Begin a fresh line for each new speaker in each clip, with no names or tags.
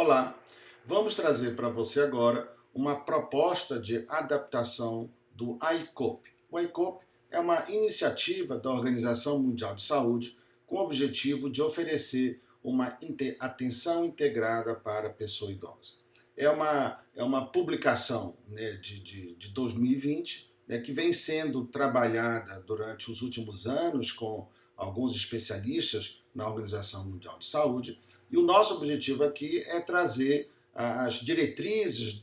Olá, vamos trazer para você agora uma proposta de adaptação do ICOP. O ICOP é uma iniciativa da Organização Mundial de Saúde com o objetivo de oferecer uma atenção integrada para a pessoa idosa. É uma publicação, né, de 2020, né, que vem sendo trabalhada durante os últimos anos com alguns especialistas na Organização Mundial de Saúde. E o nosso objetivo aqui é trazer as diretrizes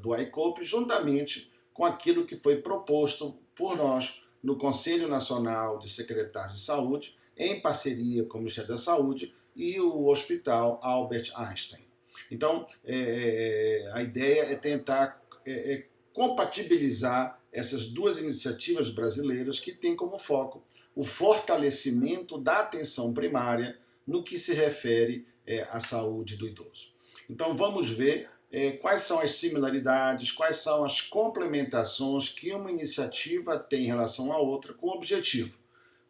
do ICOP juntamente com aquilo que foi proposto por nós no Conselho Nacional de Secretários de Saúde, em parceria com o Ministério da Saúde e o Hospital Albert Einstein. Então, a ideia é tentar compatibilizar essas duas iniciativas brasileiras que têm como foco o fortalecimento da atenção primária no que se refere à saúde do idoso. Então vamos ver quais são as similaridades, quais são as complementações que uma iniciativa tem em relação à outra, com o objetivo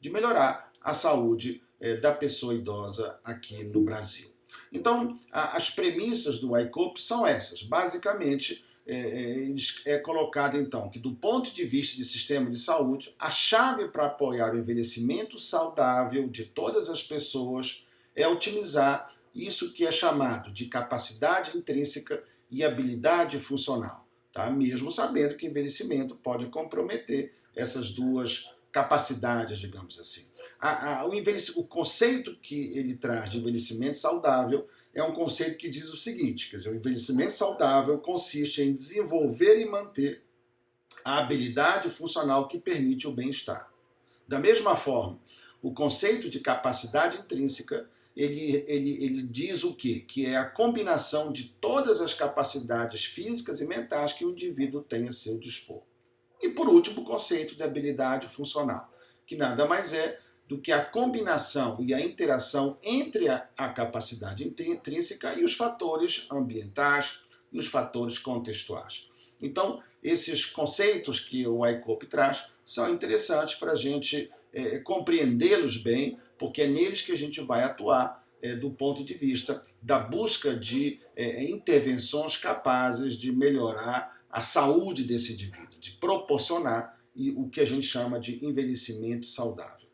de melhorar a saúde da pessoa idosa aqui no Brasil. Então, as premissas do ICOP são essas. Basicamente, é colocado então que do ponto de vista de sistema de saúde, a chave para apoiar o envelhecimento saudável de todas as pessoas é otimizar isso que é chamado de capacidade intrínseca e habilidade funcional, tá? Mesmo sabendo que envelhecimento pode comprometer essas duas capacidades, digamos assim. O conceito que ele traz de envelhecimento saudável é um conceito que diz o seguinte, quer dizer, o envelhecimento saudável consiste em desenvolver e manter a habilidade funcional que permite o bem-estar. Da mesma forma, o conceito de capacidade intrínseca ele diz o quê? Que é a combinação de todas as capacidades físicas e mentais que o indivíduo tem a seu dispor. E por último, o conceito de habilidade funcional, que nada mais é do que a combinação e a interação entre a capacidade intrínseca e os fatores ambientais e os fatores contextuais. Então, esses conceitos que o ICOP traz são interessantes para a gente compreendê-los bem, porque é neles que a gente vai atuar do ponto de vista da busca de intervenções capazes de melhorar a saúde desse indivíduo, de proporcionar o que a gente chama de envelhecimento saudável.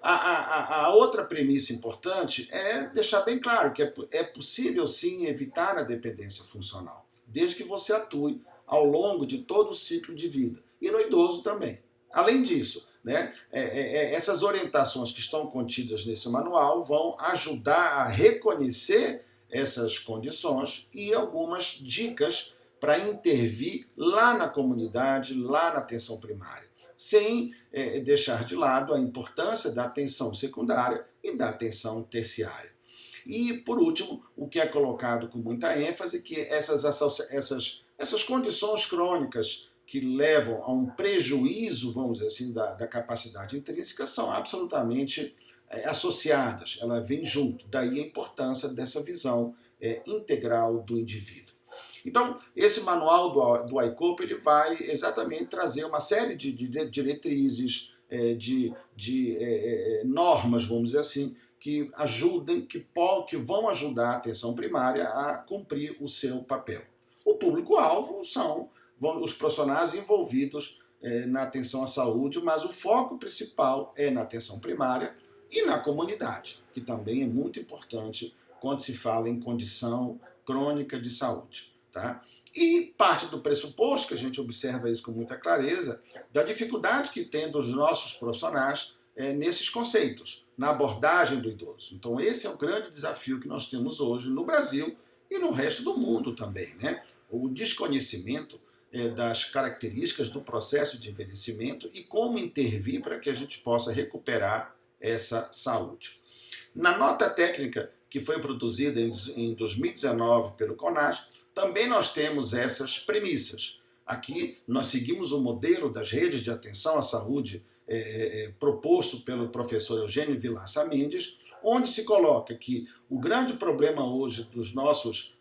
A outra premissa importante é deixar bem claro que é possível sim evitar a dependência funcional, desde que você atue ao longo de todo o ciclo de vida, e no idoso também. Além disso, né, essas orientações que estão contidas nesse manual vão ajudar a reconhecer essas condições e algumas dicas para intervir lá na comunidade, lá na atenção primária, sem deixar de lado a importância da atenção secundária e da atenção terciária. E, por último, o que é colocado com muita ênfase é que essas condições crônicas que levam a um prejuízo, vamos dizer assim, da capacidade intrínseca são absolutamente associadas, ela vem junto, daí a importância dessa visão integral do indivíduo. Então, esse manual do ICOP ele vai exatamente trazer uma série de diretrizes, de normas, vamos dizer assim, que ajudem, que vão ajudar a atenção primária a cumprir o seu papel. O público-alvo são os profissionais envolvidos na atenção à saúde, mas o foco principal é na atenção primária e na comunidade, que também é muito importante quando se fala em condição crônica de saúde. Tá? E parte do pressuposto, que a gente observa isso com muita clareza, da dificuldade que tem dos nossos profissionais nesses conceitos, na abordagem do idoso. Então esse é o grande desafio que nós temos hoje no Brasil e no resto do mundo também, né? O desconhecimento das características do processo de envelhecimento e como intervir para que a gente possa recuperar essa saúde. Na nota técnica que foi produzida em 2019 pelo CONAS, também nós temos essas premissas. Aqui nós seguimos o modelo das redes de atenção à saúde proposto pelo professor Eugênio Vilaça Mendes, onde se coloca que o grande problema hoje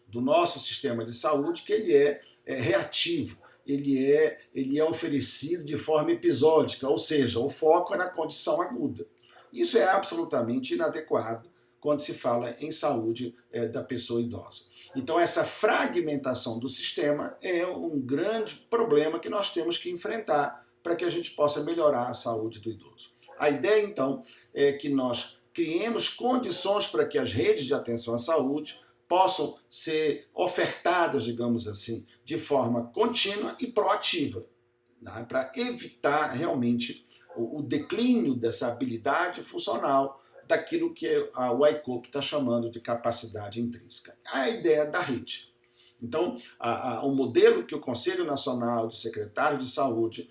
do nosso sistema de saúde é que ele é reativo, ele é oferecido de forma episódica, ou seja, o foco é na condição aguda. Isso é absolutamente inadequado quando se fala em saúde da pessoa idosa. Então, essa fragmentação do sistema é um grande problema que nós temos que enfrentar para que a gente possa melhorar a saúde do idoso. A ideia, então, é que nós criemos condições para que as redes de atenção à saúde possam ser ofertadas, digamos assim, de forma contínua e proativa, né, para evitar realmente o declínio dessa habilidade funcional daquilo que o ICOP está chamando de capacidade intrínseca. A ideia da rede. Então, o modelo que o Conselho Nacional de Secretários de Saúde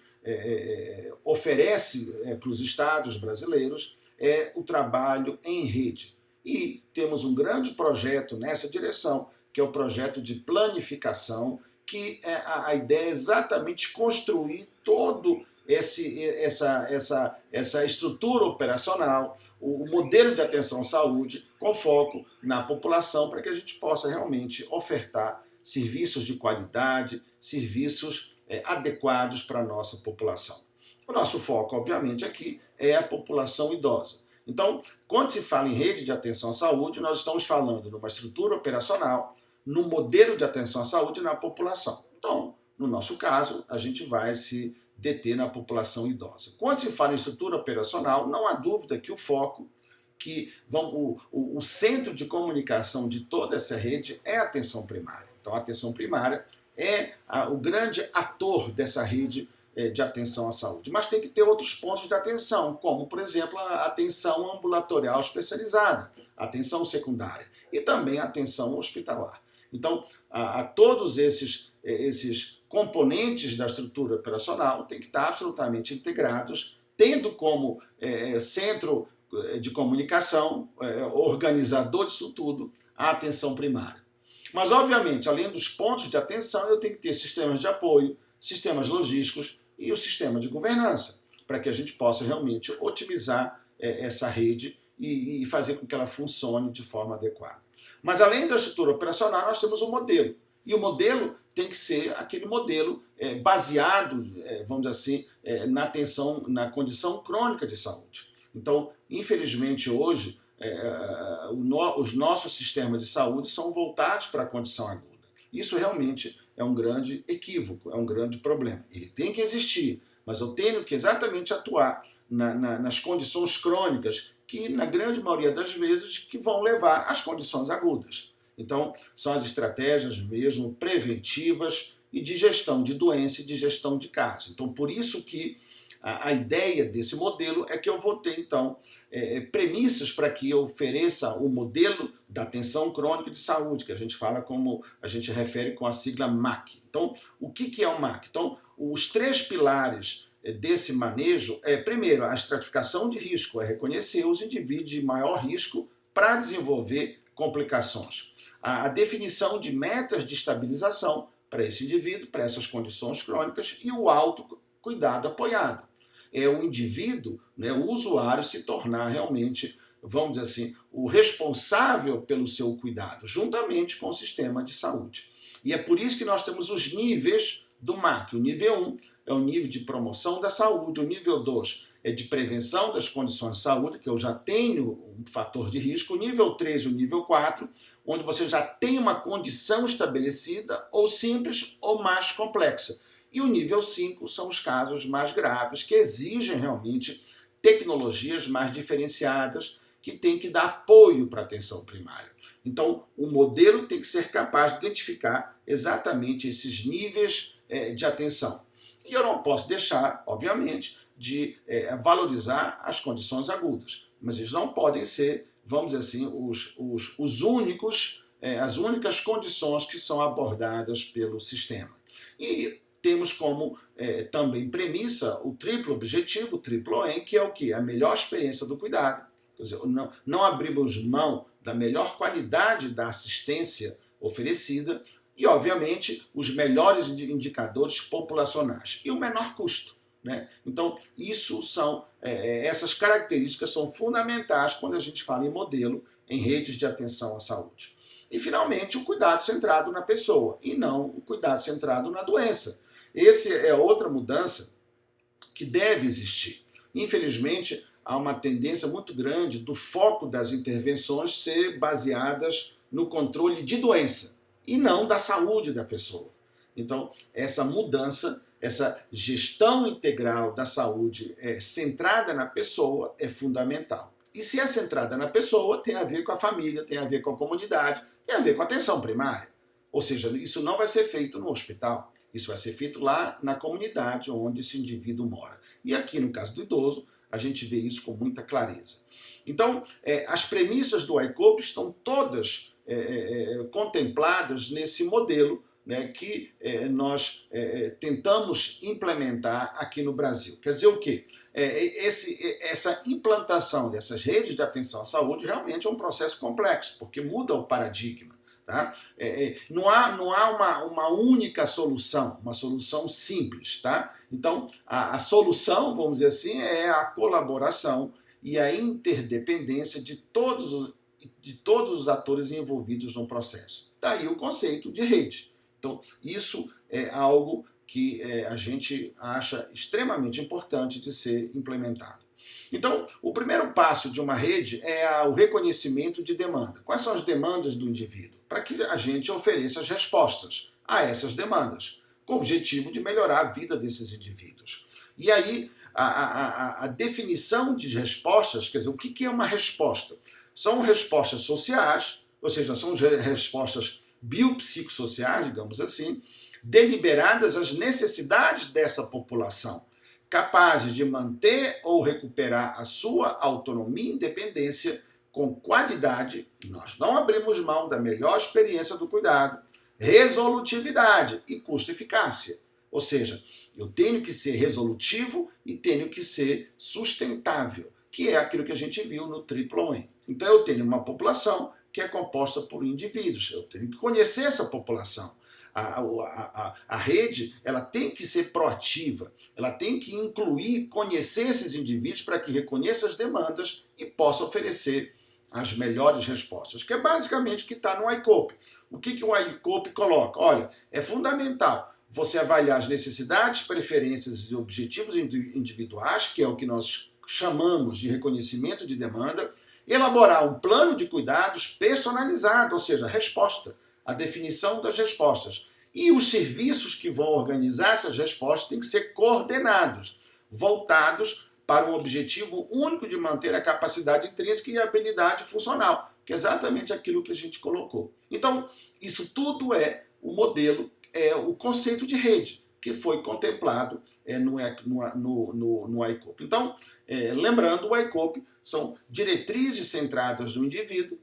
oferece para os estados brasileiros é o trabalho em rede. E temos um grande projeto nessa direção, que é o projeto de planificação, que a ideia é exatamente construir todo essa estrutura operacional, o modelo de atenção à saúde, com foco na população, para que a gente possa realmente ofertar serviços de qualidade, serviços adequados para a nossa população. O nosso foco, obviamente, aqui é a população idosa. Então, quando se fala em rede de atenção à saúde, nós estamos falando numa estrutura operacional, no modelo de atenção à saúde na população. Então, no nosso caso, a gente vai se deter na população idosa. Quando se fala em estrutura operacional, não há dúvida que o foco, o centro de comunicação de toda essa rede é a atenção primária. Então, a atenção primária é o grande ator dessa rede de atenção à saúde. Mas tem que ter outros pontos de atenção, como, por exemplo, a atenção ambulatorial especializada, a atenção secundária e também a atenção hospitalar. Então, a todos esses componentes da estrutura operacional têm que estar absolutamente integrados, tendo como centro de comunicação, organizador disso tudo, a atenção primária. Mas, obviamente, além dos pontos de atenção, eu tenho que ter sistemas de apoio, sistemas logísticos e o sistema de governança, para que a gente possa realmente otimizar essa rede e fazer com que ela funcione de forma adequada. Mas, além da estrutura operacional, nós temos um modelo. E o modelo tem que ser aquele modelo baseado, vamos dizer assim, na atenção, na condição crônica de saúde. Então, infelizmente, hoje, os nossos sistemas de saúde são voltados para a condição aguda. Isso realmente é um grande equívoco, é um grande problema. Ele tem que existir, mas eu tenho que exatamente atuar nas condições crônicas que, na grande maioria das vezes, que vão levar às condições agudas. Então, são as estratégias mesmo preventivas e de gestão de doença e de gestão de caso. Então, por isso que a ideia desse modelo é que eu vou ter, então, premissas para que eu ofereça o modelo da atenção crônica de saúde, que a gente fala como, a gente refere com a sigla MAC. Então, o que é o MAC? Então, os 3 pilares desse manejo primeiro, a estratificação de risco, é reconhecer os indivíduos de maior risco para desenvolver complicações. A definição de metas de estabilização para esse indivíduo, para essas condições crônicas, e o autocuidado apoiado. É o indivíduo, né, o usuário, se tornar realmente, vamos dizer assim, o responsável pelo seu cuidado, juntamente com o sistema de saúde. E é por isso que nós temos os níveis do MAC. O nível 1 é o nível de promoção da saúde, o nível 2 é de prevenção das condições de saúde, que eu já tenho um fator de risco, o nível 3 e o nível 4, onde você já tem uma condição estabelecida, ou simples ou mais complexa. E o nível 5 são os casos mais graves, que exigem realmente tecnologias mais diferenciadas, que têm que dar apoio para a atenção primária. Então, o modelo tem que ser capaz de identificar exatamente esses níveis de atenção. E eu não posso deixar, obviamente, de valorizar as condições agudas, mas eles não podem ser, vamos dizer assim, os únicos, as únicas condições que são abordadas pelo sistema. E temos como também premissa o triplo objetivo, o triplo OEM, que é o quê? A melhor experiência do cuidado. Quer dizer, não abrimos mão da melhor qualidade da assistência oferecida e, obviamente, os melhores indicadores populacionais e o menor custo, né? Então, essas características são fundamentais quando a gente fala em modelo em redes de atenção à saúde. E, finalmente, o cuidado centrado na pessoa e não o cuidado centrado na doença. Essa é outra mudança que deve existir. Infelizmente, há uma tendência muito grande do foco das intervenções ser baseadas no controle de doença e não da saúde da pessoa. Então, essa mudança, essa gestão integral da saúde centrada na pessoa é fundamental. E se é centrada na pessoa, tem a ver com a família, tem a ver com a comunidade, tem a ver com a atenção primária. Ou seja, isso não vai ser feito no hospital, isso vai ser feito lá na comunidade onde esse indivíduo mora. E aqui, no caso do idoso, a gente vê isso com muita clareza. Então, as premissas do ICOP estão todas contempladas nesse modelo, né, que nós tentamos implementar aqui no Brasil. Quer dizer o quê? Essa implantação dessas redes de atenção à saúde realmente é um processo complexo, porque muda o paradigma. Tá? Não há uma única solução, uma solução simples. Tá? Então, a solução, vamos dizer assim, é a colaboração e a interdependência de todos os atores envolvidos no processo. Daí o conceito de rede. Então, isso é algo que a gente acha extremamente importante de ser implementado. Então, o primeiro passo de uma rede é o reconhecimento de demanda. Quais são as demandas do indivíduo? Para que a gente ofereça as respostas a essas demandas, com o objetivo de melhorar a vida desses indivíduos. E aí, a definição de respostas, quer dizer, o que é uma resposta? São respostas sociais, ou seja, são respostas biopsicossociais, digamos assim, deliberadas às necessidades dessa população, capazes de manter ou recuperar a sua autonomia e independência com qualidade, nós não abrimos mão da melhor experiência do cuidado, resolutividade e custo-eficácia. Ou seja, eu tenho que ser resolutivo e tenho que ser sustentável, que é aquilo que a gente viu no Triple M. Então eu tenho uma população que é composta por indivíduos, eu tenho que conhecer essa população. A rede ela tem que ser proativa, ela tem que incluir, conhecer esses indivíduos para que reconheça as demandas e possa oferecer as melhores respostas, que é basicamente o que está no ICOP. O que o ICOP coloca? Olha, é fundamental você avaliar as necessidades, preferências e objetivos individuais, que é o que nós chamamos de reconhecimento de demanda, elaborar um plano de cuidados personalizado, ou seja, resposta, a definição das respostas. E os serviços que vão organizar essas respostas têm que ser coordenados, voltados para um objetivo único de manter a capacidade intrínseca e a habilidade funcional, que é exatamente aquilo que a gente colocou. Então, isso tudo é o modelo, é o conceito de rede, que foi contemplado no ICOP. Então, lembrando, o ICOP são diretrizes centradas no indivíduo,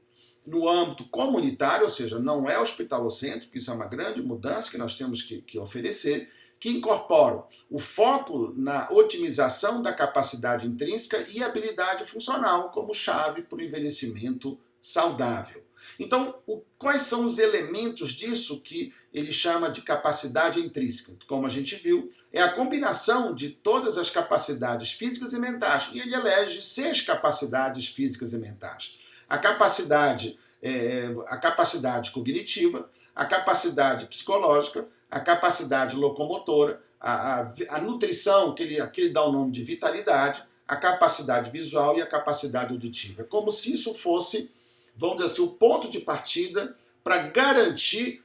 no âmbito comunitário, ou seja, não é hospitalocêntrico, isso é uma grande mudança que nós temos que oferecer, que incorporam o foco na otimização da capacidade intrínseca e habilidade funcional como chave para o envelhecimento saudável. Então, quais são os elementos disso que ele chama de capacidade intrínseca? Como a gente viu, é a combinação de todas as capacidades físicas e mentais, e ele elege 6 capacidades físicas e mentais. A capacidade cognitiva, a capacidade psicológica, a capacidade locomotora, a nutrição, que ele dá o nome de vitalidade, a capacidade visual e a capacidade auditiva. É como se isso fosse, vamos dizer assim, o ponto de partida para garantir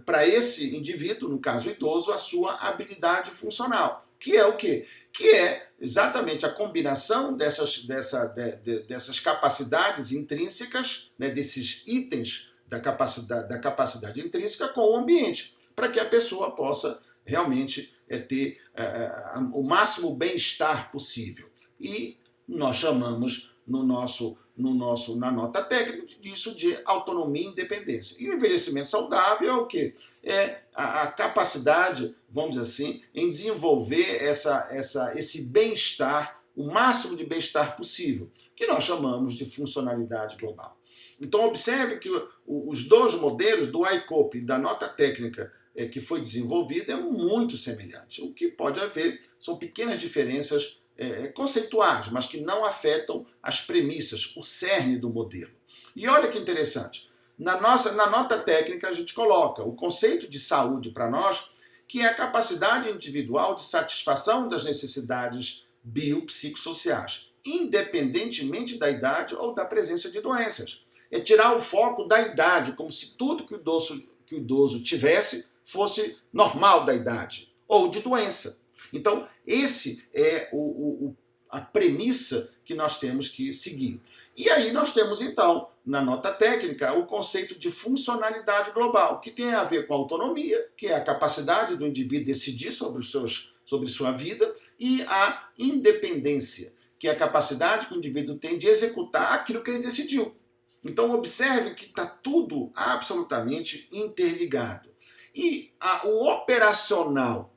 para esse indivíduo, no caso idoso, a sua habilidade funcional. Que é o quê? Que é exatamente a combinação dessas capacidades intrínsecas, né, desses itens da capacidade intrínseca com o ambiente, para que a pessoa possa realmente ter o máximo bem-estar possível. E nós chamamos na nota técnica disso de autonomia e independência. E o envelhecimento saudável é o quê? É a capacidade, vamos dizer assim, em desenvolver esse bem-estar, o máximo de bem-estar possível, que nós chamamos de funcionalidade global. Então observe que os 2 modelos do ICOP e da nota técnica que foi desenvolvida é muito semelhante. O que pode haver são pequenas diferenças conceituais, mas que não afetam as premissas, o cerne do modelo. E olha que interessante, na nota técnica a gente coloca o conceito de saúde para nós, que é a capacidade individual de satisfação das necessidades biopsicossociais. independentemente da idade ou da presença de doenças. É tirar o foco da idade, como se tudo que o idoso tivesse fosse normal da idade ou de doença. Então, esse é a premissa que nós temos que seguir. E aí nós temos, então, na nota técnica, o conceito de funcionalidade global, que tem a ver com a autonomia, que é a capacidade do indivíduo decidir sobre sua vida, e a independência, que é a capacidade que o indivíduo tem de executar aquilo que ele decidiu. Então, observe que está tudo absolutamente interligado. E o operacional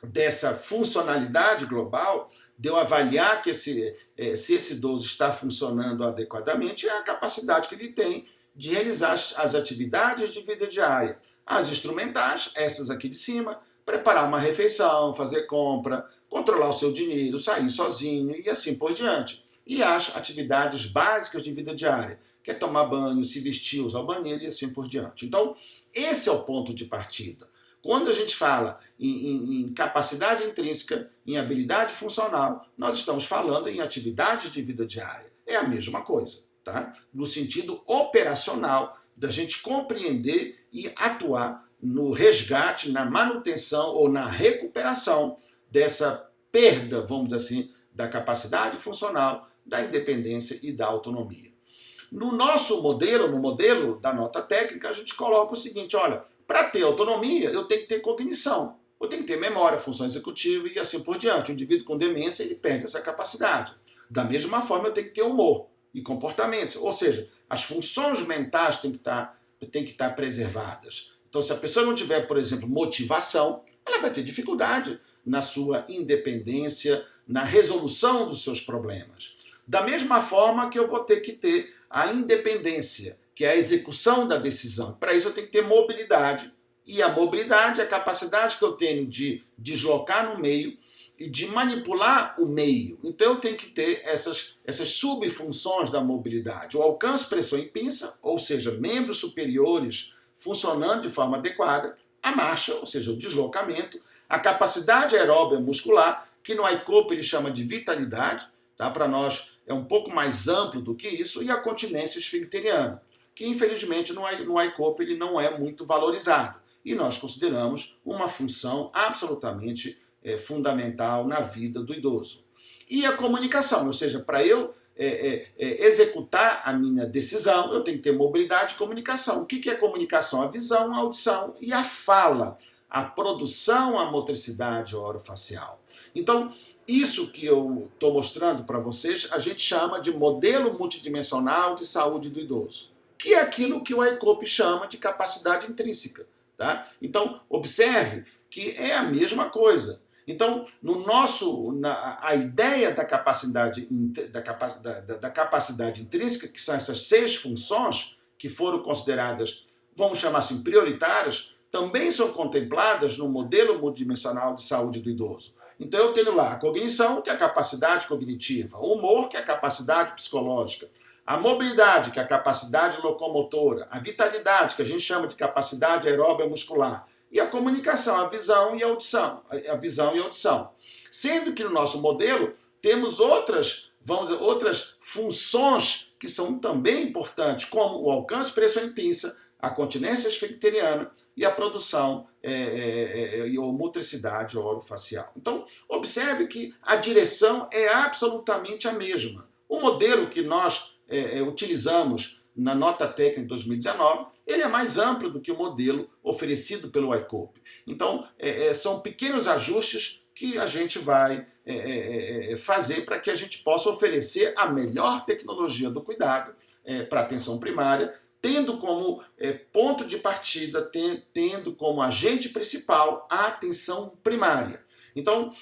dessa funcionalidade global, de eu avaliar que se esse idoso está funcionando adequadamente, é a capacidade que ele tem de realizar as atividades de vida diária. As instrumentais, essas aqui de cima, preparar uma refeição, fazer compra, controlar o seu dinheiro, sair sozinho e assim por diante. E as atividades básicas de vida diária, que é tomar banho, se vestir, usar o banheiro e assim por diante. Então, esse é o ponto de partida. Quando a gente fala em capacidade intrínseca, em habilidade funcional, nós estamos falando em atividades de vida diária. É a mesma coisa, tá? No sentido operacional, da gente compreender e atuar no resgate, na manutenção ou na recuperação dessa perda, vamos dizer assim, da capacidade funcional, da independência e da autonomia. No nosso modelo, no modelo da nota técnica, a gente coloca o seguinte, olha, para ter autonomia, eu tenho que ter cognição, eu tenho que ter memória, função executiva e assim por diante. O indivíduo com demência, ele perde essa capacidade. Da mesma forma, eu tenho que ter humor e comportamentos, ou seja, as funções mentais têm que estar preservadas. Então, se a pessoa não tiver, por exemplo, motivação, ela vai ter dificuldade na sua independência, na resolução dos seus problemas. Da mesma forma que eu vou ter que ter a independência, que é a execução da decisão. Para isso eu tenho que ter mobilidade. E a mobilidade é a capacidade que eu tenho de deslocar no meio e de manipular o meio. Então eu tenho que ter essas subfunções da mobilidade. O alcance, pressão e pinça, ou seja, membros superiores funcionando de forma adequada, a marcha, ou seja, o deslocamento, a capacidade aeróbica muscular, que no ICOP ele chama de vitalidade, tá? Para nós é um pouco mais amplo do que isso, e a continência esfincteriana, que infelizmente no ICOP ele não é muito valorizado. E nós consideramos uma função absolutamente fundamental na vida do idoso. E a comunicação, ou seja, para eu executar a minha decisão, eu tenho que ter mobilidade e comunicação. O que é comunicação? A visão, a audição e a fala, a produção, a motricidade orofacial. Então, isso que eu estou mostrando para vocês, a gente chama de modelo multidimensional de saúde do idoso, que é aquilo que o ICOP chama de capacidade intrínseca. Tá? Então, observe que é a mesma coisa. Então, a ideia da capacidade intrínseca, que são essas 6 funções que foram consideradas, vamos chamar assim, prioritárias, também são contempladas no modelo multidimensional de saúde do idoso. Então, eu tenho lá a cognição, que é a capacidade cognitiva, o humor, que é a capacidade psicológica, a mobilidade, que é a capacidade locomotora, a vitalidade, que a gente chama de capacidade aeróbica muscular, e a comunicação, a visão e a audição. Sendo que no nosso modelo temos outras funções que são também importantes, como o alcance, pressão e pinça, a continência esfincteriana e a produção e a motricidade orofacial. Então, observe que a direção é absolutamente a mesma. O modelo que nós utilizamos na nota técnica de 2019, ele é mais amplo do que o modelo oferecido pelo ICOP. Então, são pequenos ajustes que a gente vai fazer para que a gente possa oferecer a melhor tecnologia do cuidado para a atenção primária, tendo como ponto de partida, tendo como agente principal a atenção primária. Então,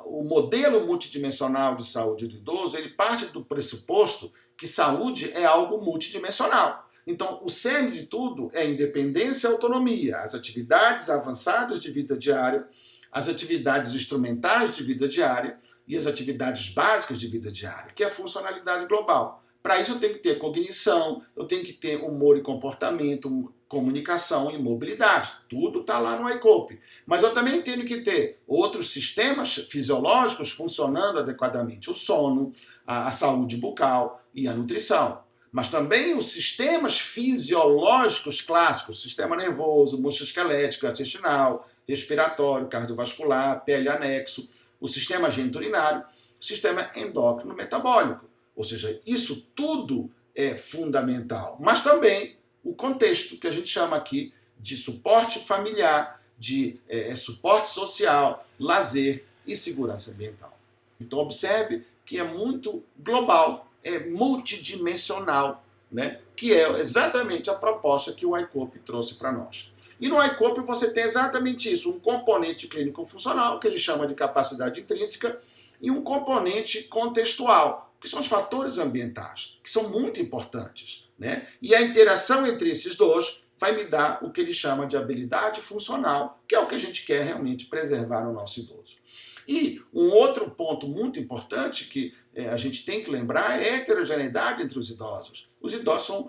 o modelo multidimensional de saúde do idoso, ele parte do pressuposto que saúde é algo multidimensional. Então, o cerne de tudo é independência e autonomia, as atividades avançadas de vida diária, as atividades instrumentais de vida diária e as atividades básicas de vida diária, que é a funcionalidade global. Para isso eu tenho que ter cognição, eu tenho que ter humor e comportamento, comunicação e mobilidade. Tudo está lá no iCope. Mas eu também tenho que ter outros sistemas fisiológicos funcionando adequadamente. O sono, a saúde bucal e a nutrição. Mas também os sistemas fisiológicos clássicos, sistema nervoso, musculoesquelético, intestinal, respiratório, cardiovascular, pele anexo, o sistema geniturinário, o sistema endócrino metabólico. Ou seja, isso tudo é fundamental. Mas também o contexto, que a gente chama aqui de suporte familiar, de suporte social, lazer e segurança ambiental. Então observe que é muito global, é multidimensional, né? Que é exatamente a proposta que o iCope trouxe para nós. E no iCope você tem exatamente isso, um componente clínico-funcional, que ele chama de capacidade intrínseca, e um componente contextual, que são os fatores ambientais, que são muito importantes, né? E a interação entre esses dois vai me dar o que ele chama de habilidade funcional, que é o que a gente quer realmente preservar no nosso idoso. E um outro ponto muito importante que a gente tem que lembrar é a heterogeneidade entre os idosos. Os idosos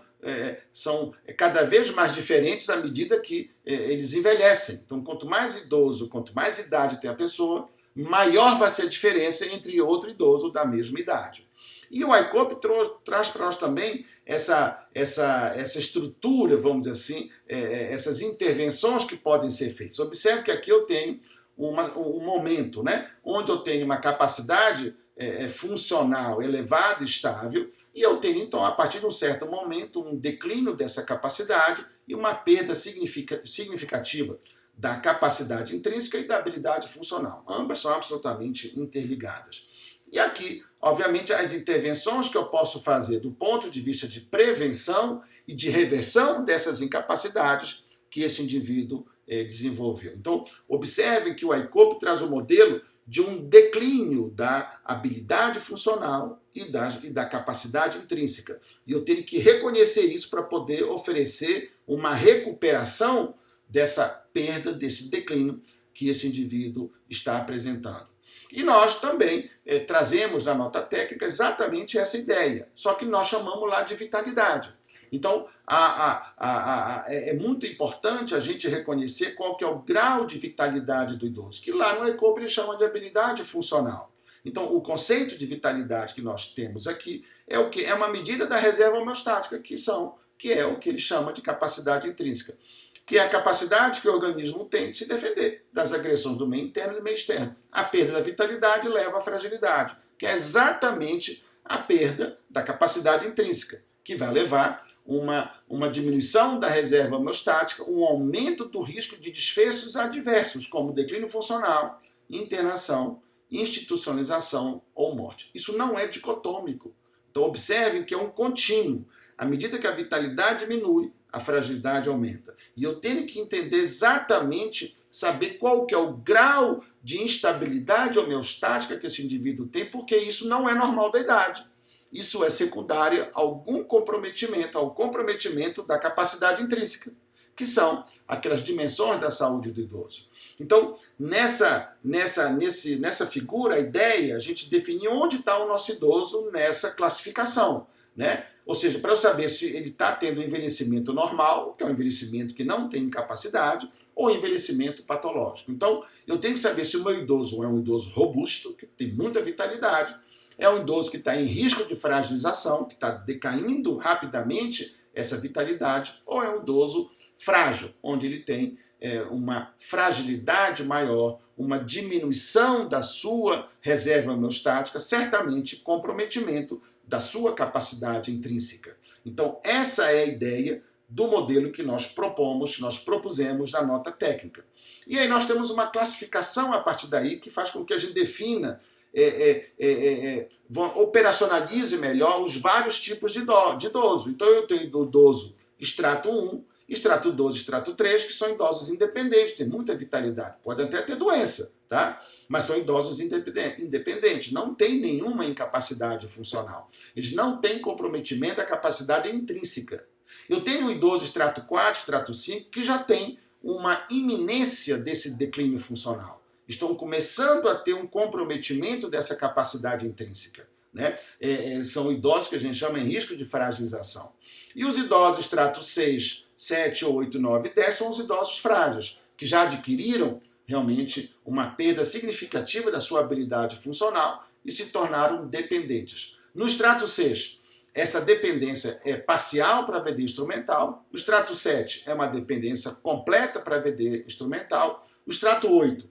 são cada vez mais diferentes à medida que eles envelhecem. Então, quanto mais idoso, quanto mais idade tem a pessoa, maior vai ser a diferença entre outro idoso da mesma idade. E o iCope traz para nós também essa estrutura, vamos dizer assim, essas intervenções que podem ser feitas. Observe que aqui eu tenho um momento, né, onde eu tenho uma capacidade funcional elevada e estável, e eu tenho, então, a partir de um certo momento, um declínio dessa capacidade e uma perda significativa da capacidade intrínseca e da habilidade funcional. Ambas são absolutamente interligadas. E aqui, obviamente, as intervenções que eu posso fazer do ponto de vista de prevenção e de reversão dessas incapacidades que esse indivíduo desenvolveu. Então, observem que o iCope traz o modelo de um declínio da habilidade funcional e da capacidade intrínseca. E eu tenho que reconhecer isso para poder oferecer uma recuperação dessa perda, desse declínio que esse indivíduo está apresentando. E nós também trazemos na nota técnica exatamente essa ideia, só que nós chamamos lá de vitalidade. Então, é muito importante a gente reconhecer qual que é o grau de vitalidade do idoso, que lá no iCope ele chama de habilidade funcional. Então, o conceito de vitalidade que nós temos aqui é o que? É uma medida da reserva homeostática, que é o que ele chama de capacidade intrínseca, que é a capacidade que o organismo tem de se defender das agressões do meio interno e do meio externo. A perda da vitalidade leva à fragilidade, que é exatamente a perda da capacidade intrínseca, que vai levar uma diminuição da reserva homeostática, um aumento do risco de desfechos adversos, como declínio funcional, internação, institucionalização ou morte. Isso não é dicotômico. Então observem que é um contínuo. À medida que a vitalidade diminui, a fragilidade aumenta. E eu tenho que entender exatamente, saber qual que é o grau de instabilidade homeostática que esse indivíduo tem, porque isso não é normal da idade. Isso é secundário a algum comprometimento, ao comprometimento da capacidade intrínseca, que são aquelas dimensões da saúde do idoso. Então, nessa figura, a ideia é a gente definir onde está o nosso idoso nessa classificação, né? Ou seja, para eu saber se ele está tendo um envelhecimento normal, que é um envelhecimento que não tem incapacidade, ou envelhecimento patológico. Então, eu tenho que saber se o meu idoso é um idoso robusto, que tem muita vitalidade, é um idoso que está em risco de fragilização, que está decaindo rapidamente essa vitalidade, ou é um idoso frágil, onde ele tem uma fragilidade maior, uma diminuição da sua reserva homeostática, certamente comprometimento da sua capacidade intrínseca. Então, essa é a ideia do modelo que nós propusemos na nota técnica. E aí nós temos uma classificação a partir daí que faz com que a gente defina, operacionalize melhor os vários tipos de idoso. Então eu tenho idoso extrato 1, extrato 2, extrato 3, que são idosos independentes, têm muita vitalidade, podem até ter doença, tá? Mas são idosos independentes, não têm nenhuma incapacidade funcional. Eles não têm comprometimento da capacidade intrínseca. Eu tenho o idoso extrato 4, extrato 5, que já tem uma iminência desse declínio funcional. Estão começando a ter um comprometimento dessa capacidade intrínseca, né? São idosos que a gente chama em risco de fragilização. E os idosos extrato 6 7, 8, 9 e 10 são os idosos frágeis, que já adquiriram realmente uma perda significativa da sua habilidade funcional e se tornaram dependentes. No extrato 6, essa dependência é parcial para VD instrumental. O extrato 7 é uma dependência completa para VD instrumental. O extrato 8,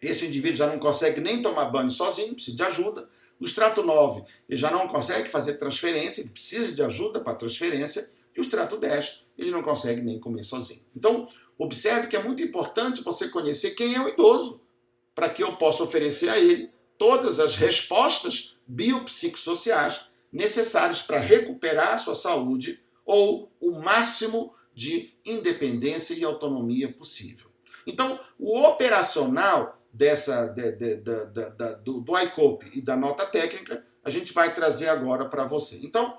esse indivíduo já não consegue nem tomar banho sozinho, precisa de ajuda. O extrato 9, ele já não consegue fazer transferência, ele precisa de ajuda para transferência. E o extrato 10, ele não consegue nem comer sozinho. Então, observe que é muito importante você conhecer quem é o idoso, para que eu possa oferecer a ele todas as respostas biopsicossociais necessárias para recuperar a sua saúde ou o máximo de independência e autonomia possível. Então, o operacional do ICOPE e da nota técnica, a gente vai trazer agora para você. Então,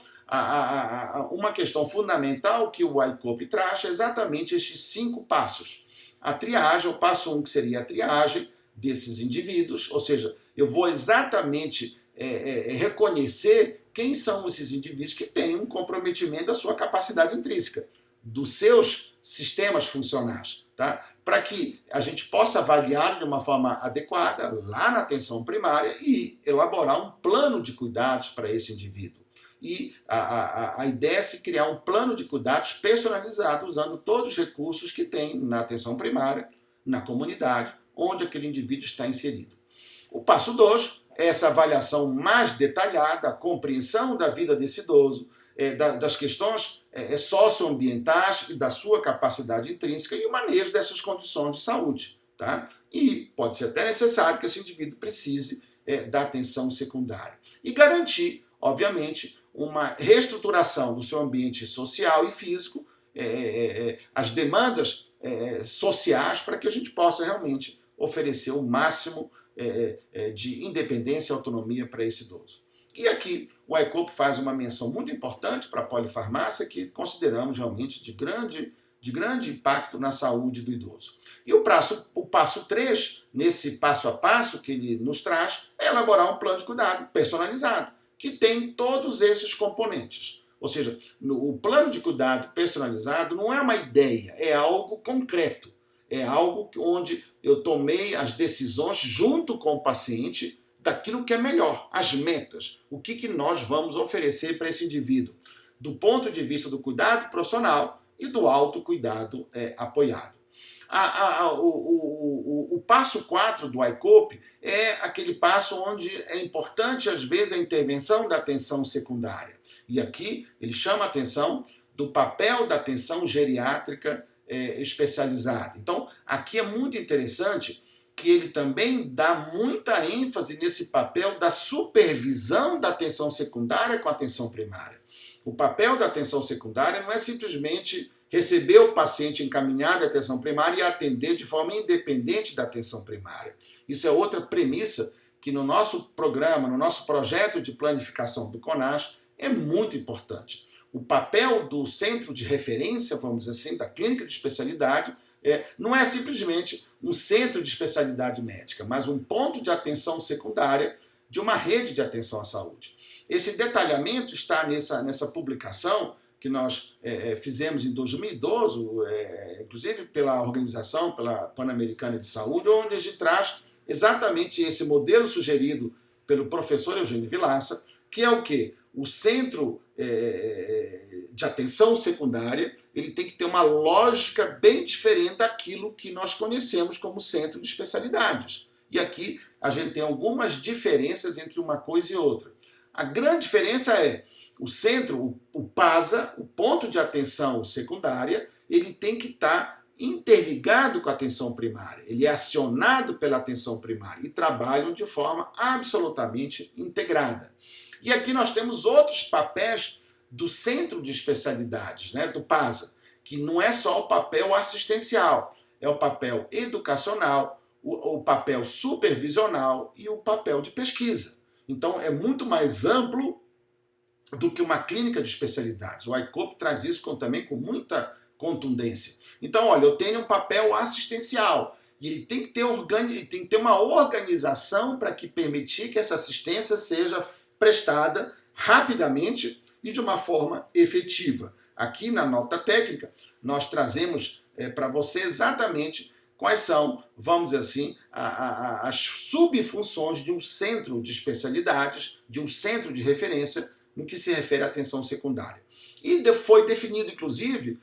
uma questão fundamental que o ICOPE traz é exatamente estes 5 passos. A triagem, o passo 1, que seria a triagem desses indivíduos, ou seja, eu vou exatamente reconhecer quem são esses indivíduos que têm um comprometimento da sua capacidade intrínseca, dos seus sistemas funcionais, tá? Para que a gente possa avaliar de uma forma adequada lá na atenção primária e elaborar um plano de cuidados para esse indivíduo. E a ideia é se criar um plano de cuidados personalizado usando todos os recursos que tem na atenção primária, na comunidade, onde aquele indivíduo está inserido. O passo 2 é essa avaliação mais detalhada, a compreensão da vida desse idoso, das questões socioambientais e da sua capacidade intrínseca e o manejo dessas condições de saúde. Tá? E pode ser até necessário que esse indivíduo precise da atenção secundária. E garantir, obviamente, uma reestruturação do seu ambiente social e físico, as demandas sociais, para que a gente possa realmente oferecer o máximo de independência e autonomia para esse idoso. E aqui o ICOPE faz uma menção muito importante para a polifarmácia, que consideramos realmente de grande impacto na saúde do idoso. E o passo 3, nesse passo a passo que ele nos traz, é elaborar um plano de cuidado personalizado, que tem todos esses componentes. Ou seja, o plano de cuidado personalizado não é uma ideia, é algo concreto. É algo onde eu tomei as decisões junto com o paciente daquilo que é melhor, as metas, o que nós vamos oferecer para esse indivíduo, do ponto de vista do cuidado profissional e do autocuidado apoiado. O passo 4 do ICOPE é aquele passo onde é importante, às vezes, a intervenção da atenção secundária. E aqui ele chama a atenção do papel da atenção geriátrica especializada. Então, aqui é muito interessante que ele também dá muita ênfase nesse papel da supervisão da atenção secundária com a atenção primária. O papel da atenção secundária não é simplesmente receber o paciente encaminhado à atenção primária e atender de forma independente da atenção primária. Isso é outra premissa que no nosso programa, no nosso projeto de planificação do CONAS, é muito importante. O papel do centro de referência, vamos dizer assim, da clínica de especialidade, não é simplesmente um centro de especialidade médica, mas um ponto de atenção secundária de uma rede de atenção à saúde. Esse detalhamento está nessa publicação que nós fizemos em 2012, inclusive pela organização, pela Pan-Americana de Saúde, onde a gente traz exatamente esse modelo sugerido pelo professor Eugênio Vilaça, que é o quê? O centro de atenção secundária, ele tem que ter uma lógica bem diferente daquilo que nós conhecemos como centro de especialidades. E aqui a gente tem algumas diferenças entre uma coisa e outra. A grande diferença é o centro, o PASA, o ponto de atenção secundária, ele tem que estar interligado com a atenção primária. Ele é acionado pela atenção primária e trabalham de forma absolutamente integrada. E aqui nós temos outros papéis do centro de especialidades, né, do PASA, que não é só o papel assistencial, é o papel educacional, o papel supervisional e o papel de pesquisa. Então é muito mais amplo do que uma clínica de especialidades. O ICOPE traz isso também com muita contundência. Então, olha, eu tenho um papel assistencial e ele tem que ter uma organização para que permitir que essa assistência seja prestada rapidamente e de uma forma efetiva. aqui na nota técnica, nós trazemos para você exatamente quais são, vamos dizer assim, as subfunções de um centro de especialidades, de um centro de referência no que se refere à atenção secundária. E foi definido, inclusive,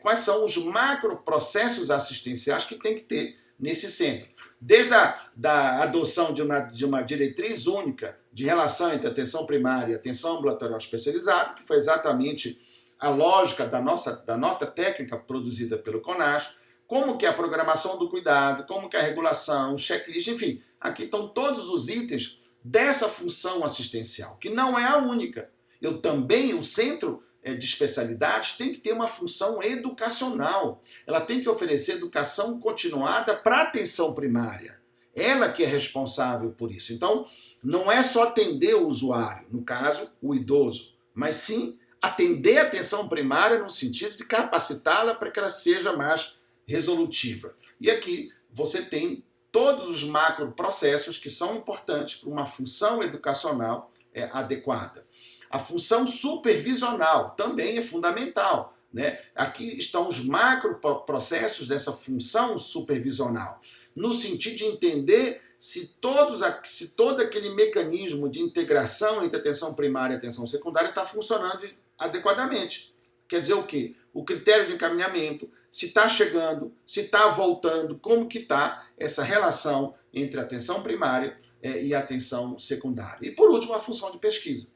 quais são os macroprocessos assistenciais que tem que ter nesse centro. Desde a adoção de uma diretriz única de relação entre atenção primária e atenção ambulatorial especializada, que foi exatamente a lógica da nota técnica produzida pelo CONAS, como que é a programação do cuidado, como que é a regulação, o checklist, enfim, aqui estão todos os itens dessa função assistencial, que não é a única. O centro de especialidades tem que ter uma função educacional. Ela tem que oferecer educação continuada para a atenção primária. Ela que é responsável por isso. Então, não é só atender o usuário, no caso, o idoso, mas sim atender a atenção primária no sentido de capacitá-la para que ela seja mais resolutiva. E aqui você tem todos os macroprocessos que são importantes para uma função educacional adequada. A função supervisional também é fundamental, né? Aqui estão os macroprocessos dessa função supervisional, no sentido de entender se todo aquele mecanismo de integração entre atenção primária e atenção secundária está funcionando adequadamente. Quer dizer o quê? O critério de encaminhamento, se está chegando, se está voltando, como que está essa relação entre a atenção primária e a atenção secundária. E por último, a função de pesquisa.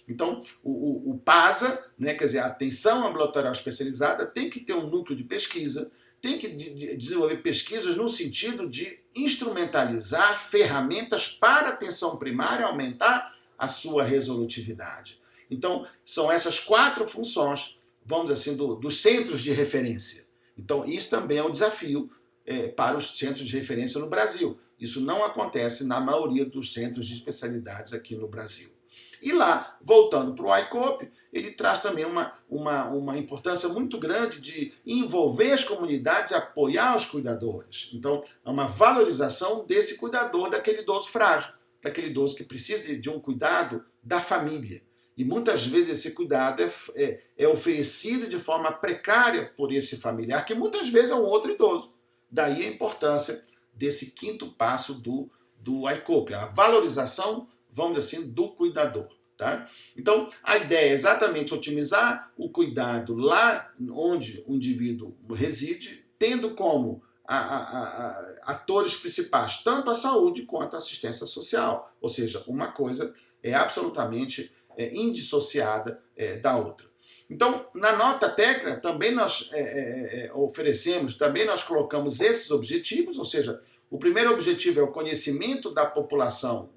Então, o PASA, né, quer dizer, a atenção ambulatorial especializada, tem que ter um núcleo de pesquisa, tem que desenvolver pesquisas no sentido de instrumentalizar ferramentas para a atenção primária, aumentar a sua resolutividade. Então, são essas 4 funções, vamos dizer assim, dos centros de referência. Então, isso também é um desafio para os centros de referência no Brasil. Isso não acontece na maioria dos centros de especialidades aqui no Brasil. E lá, voltando para o ICOP, ele traz também uma importância muito grande de envolver as comunidades e apoiar os cuidadores. Então, é uma valorização desse cuidador, daquele idoso frágil, daquele idoso que precisa de um cuidado da família. E muitas vezes esse cuidado é oferecido de forma precária por esse familiar, que muitas vezes é um outro idoso. Daí a importância desse 5º passo do ICOP, a valorização, vamos dizer assim, do cuidador. Tá? Então, a ideia é exatamente otimizar o cuidado lá onde o indivíduo reside, tendo como atores principais tanto a saúde quanto a assistência social. Ou seja, uma coisa é absolutamente indissociada da outra. Então, na nota técnica, também nós também nós colocamos esses objetivos, ou seja, o primeiro objetivo é o conhecimento da população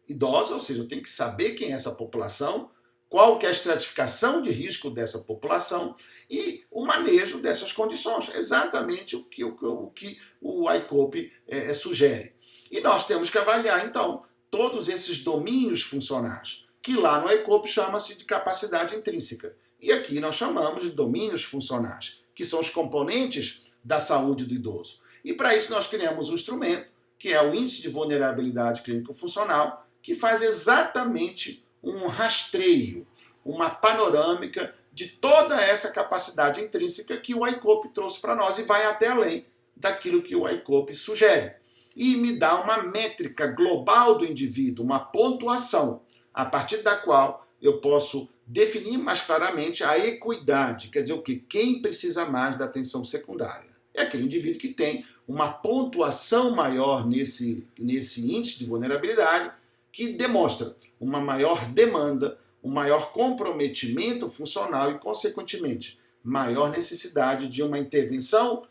idosa, ou seja, eu tenho que saber quem é essa população, qual que é a estratificação de risco dessa população e o manejo dessas condições, exatamente o que o ICOP sugere. E nós temos que avaliar, então, todos esses domínios funcionais, que lá no ICOP chama-se de capacidade intrínseca. E aqui nós chamamos de domínios funcionais, que são os componentes da saúde do idoso. E para isso nós criamos um instrumento, que é o Índice de Vulnerabilidade Clínico-Funcional, que faz exatamente um rastreio, uma panorâmica de toda essa capacidade intrínseca que o ICOP trouxe para nós e vai até além daquilo que o ICOP sugere. E me dá uma métrica global do indivíduo, uma pontuação, a partir da qual eu posso definir mais claramente a equidade, quer dizer o quê? Quem precisa mais da atenção secundária. É aquele indivíduo que tem uma pontuação maior nesse índice de vulnerabilidade, que demonstra uma maior demanda, um maior comprometimento funcional e, consequentemente, maior necessidade de uma intervenção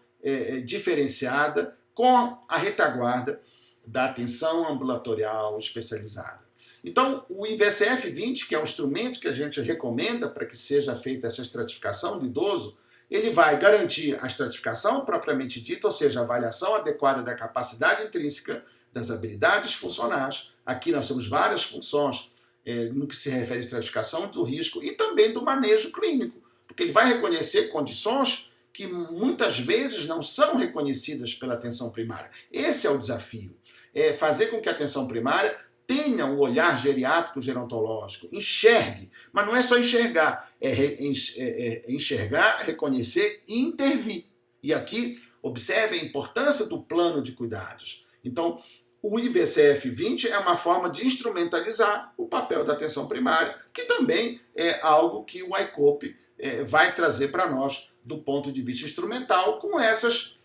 diferenciada com a retaguarda da atenção ambulatorial especializada. Então, o IVSF-20, que é um instrumento que a gente recomenda para que seja feita essa estratificação do idoso, ele vai garantir a estratificação propriamente dita, ou seja, a avaliação adequada da capacidade intrínseca, das habilidades funcionais. Aqui nós temos várias funções no que se refere à estratificação do risco e também do manejo clínico, porque ele vai reconhecer condições que muitas vezes não são reconhecidas pela atenção primária. Esse é o desafio, é fazer com que a atenção primária tenha um olhar geriátrico gerontológico, enxergue, mas não é só enxergar, enxergar, reconhecer e intervir. E aqui, observe a importância do plano de cuidados. Então, o IVCF-20 é uma forma de instrumentalizar o papel da atenção primária, que também é algo que o ICOP vai trazer para nós do ponto de vista instrumental, com essas,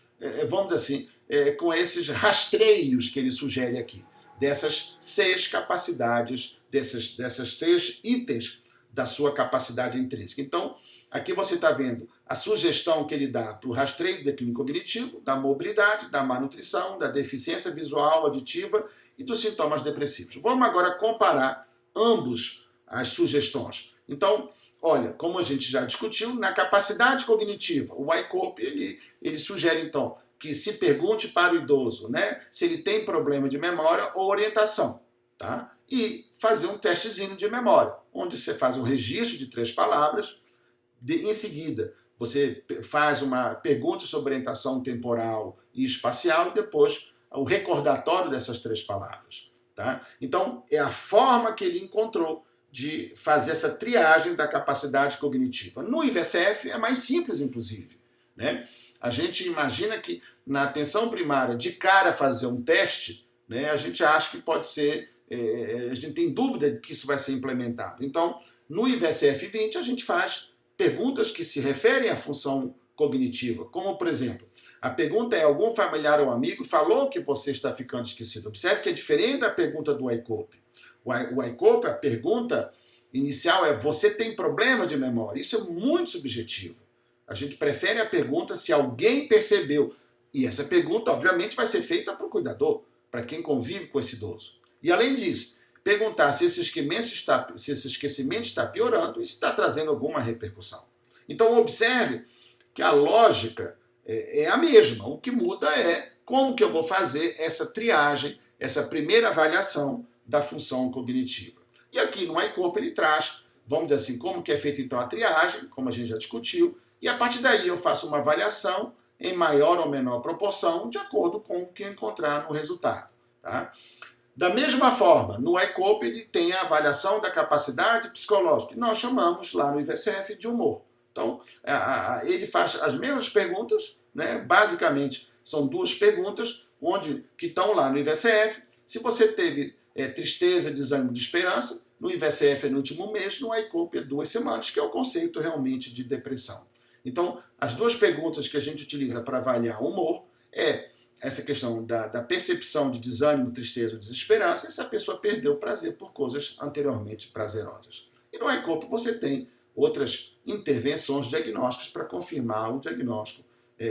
vamos dizer assim, com esses rastreios que ele sugere aqui, dessas 6 capacidades, desses 6 itens da sua capacidade intrínseca. Então, aqui você está vendo a sugestão que ele dá para o rastreio do declínio cognitivo, da mobilidade, da má nutrição, da deficiência visual aditiva e dos sintomas depressivos. Vamos agora comparar ambos as sugestões. Então, olha, como a gente já discutiu, na capacidade cognitiva, o ICOP ele sugere, então, que se pergunte para o idoso, né, se ele tem problema de memória ou orientação, tá? E fazer um testezinho de memória, onde você faz um registro de 3 palavras, em seguida você faz uma pergunta sobre orientação temporal e espacial e depois o recordatório dessas 3 palavras, tá? Então, é a forma que ele encontrou de fazer essa triagem da capacidade cognitiva. No IVCF é mais simples, inclusive, né? A gente imagina que na atenção primária, de cara fazer um teste, né, a gente acha que pode ser, a gente tem dúvida de que isso vai ser implementado. Então, no IVCF-20, a gente faz perguntas que se referem à função cognitiva, como, por exemplo, a pergunta é: algum familiar ou amigo falou que você está ficando esquecido? Observe que é diferente da pergunta do ICOP. O ICOP, a pergunta inicial é: você tem problema de memória? Isso é muito subjetivo. A gente prefere a pergunta se alguém percebeu. E essa pergunta, obviamente, vai ser feita para o cuidador, para quem convive com esse idoso. E, além disso, perguntar se esse esquecimento está piorando e se está trazendo alguma repercussão. Então, observe que a lógica é a mesma. O que muda é como que eu vou fazer essa triagem, essa primeira avaliação da função cognitiva. E aqui no ICOP ele traz, vamos dizer assim, como que é feita então a triagem, como a gente já discutiu, e a partir daí eu faço uma avaliação em maior ou menor proporção, de acordo com o que eu encontrar no resultado, tá? Da mesma forma, no ICOP ele tem a avaliação da capacidade psicológica, que nós chamamos lá no IVCF de humor. Então, ele faz as mesmas perguntas, né? Basicamente são 2 perguntas que estão lá no IVCF. Se você teve tristeza, desânimo, de esperança, no IVCF é no último mês, no ICOP é 2 semanas, que é o conceito realmente de depressão. Então, as 2 perguntas que a gente utiliza para avaliar o humor é essa questão da percepção de desânimo, tristeza ou desesperança, e se a pessoa perdeu o prazer por coisas anteriormente prazerosas. E no ICOP você tem outras intervenções diagnósticas para confirmar o diagnóstico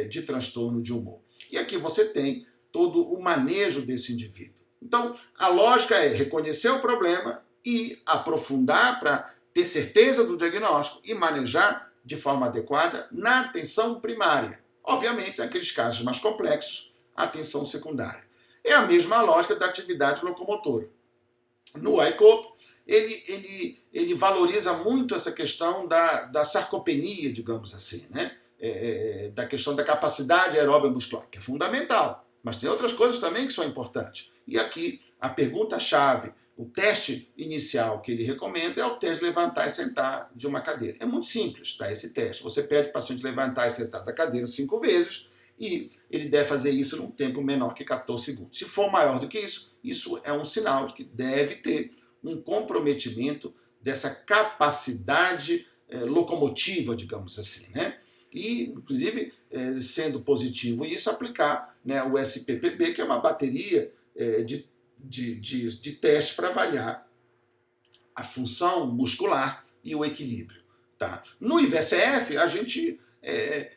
de transtorno de humor. E aqui você tem todo o manejo desse indivíduo. Então, a lógica é reconhecer o problema e aprofundar para ter certeza do diagnóstico e manejar de forma adequada na atenção primária. Obviamente, naqueles casos mais complexos, a atenção secundária. É a mesma lógica da atividade locomotora. No ICOP, ele valoriza muito essa questão da sarcopenia, digamos assim, né? Da questão da capacidade aeróbica muscular, que é fundamental, mas tem outras coisas também que são importantes. E aqui, a pergunta-chave, o teste inicial que ele recomenda é o teste de levantar e sentar de uma cadeira. É muito simples, tá? Esse teste. Você pede para o paciente levantar e sentar da cadeira 5 vezes, e ele deve fazer isso num tempo menor que 14 segundos. Se for maior do que isso, isso é um sinal de que deve ter um comprometimento dessa capacidade locomotiva, digamos assim, né? E, inclusive, sendo positivo isso, aplicar, né, o SPPB, que é uma bateria de teste para avaliar a função muscular e o equilíbrio, tá? No IVCF, a gente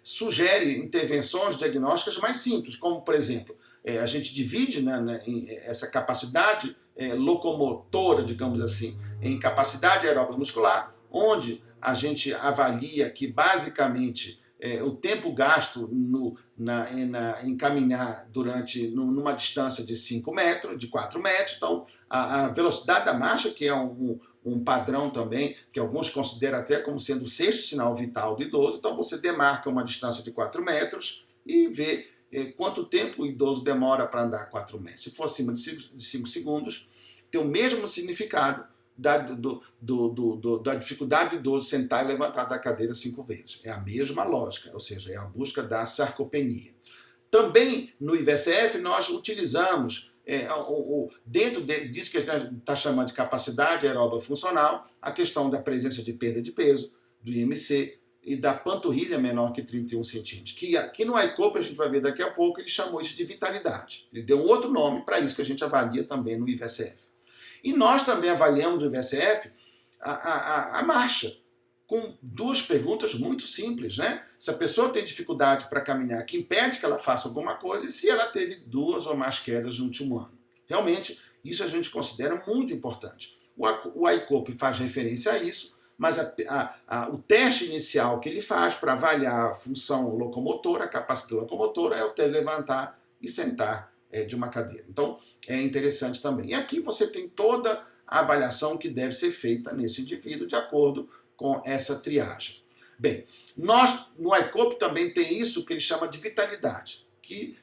sugere intervenções diagnósticas mais simples, como, por exemplo, a gente divide, né, essa capacidade locomotora, digamos assim, em capacidade aeróbica muscular, onde a gente avalia que, basicamente, o tempo gasto em caminhar numa distância de 5 metros, de 4 metros, então a velocidade da marcha, que é um padrão também, que alguns consideram até como sendo o 6º sinal vital do idoso. Então você demarca uma distância de 4 metros e vê quanto tempo o idoso demora para andar 4 metros. Se for acima de 5 segundos, tem o mesmo significado da dificuldade do idoso sentar e levantar da cadeira 5 vezes. É a mesma lógica, ou seja, é a busca da sarcopenia. Também no IVSF nós utilizamos, dentro disso que a gente está chamando de capacidade aeróbica funcional, a questão da presença de perda de peso, do IMC e da panturrilha menor que 31 centímetros. Que aqui no ICOP, a gente vai ver daqui a pouco, ele chamou isso de vitalidade. Ele deu um outro nome para isso que a gente avalia também no IVSF. E nós também avaliamos no IVSF a marcha, com 2 perguntas muito simples, né? Se a pessoa tem dificuldade para caminhar, que impede que ela faça alguma coisa, e se ela teve 2 ou mais quedas no último ano. Realmente, isso a gente considera muito importante. O ICOP faz referência a isso, mas o teste inicial que ele faz para avaliar a função locomotora, a capacidade locomotora, é o teste de levantar e sentar de uma cadeira. Então, é interessante também. E aqui você tem toda a avaliação que deve ser feita nesse indivíduo de acordo com essa triagem. Bem, nós no ICOP também tem isso que ele chama de vitalidade, que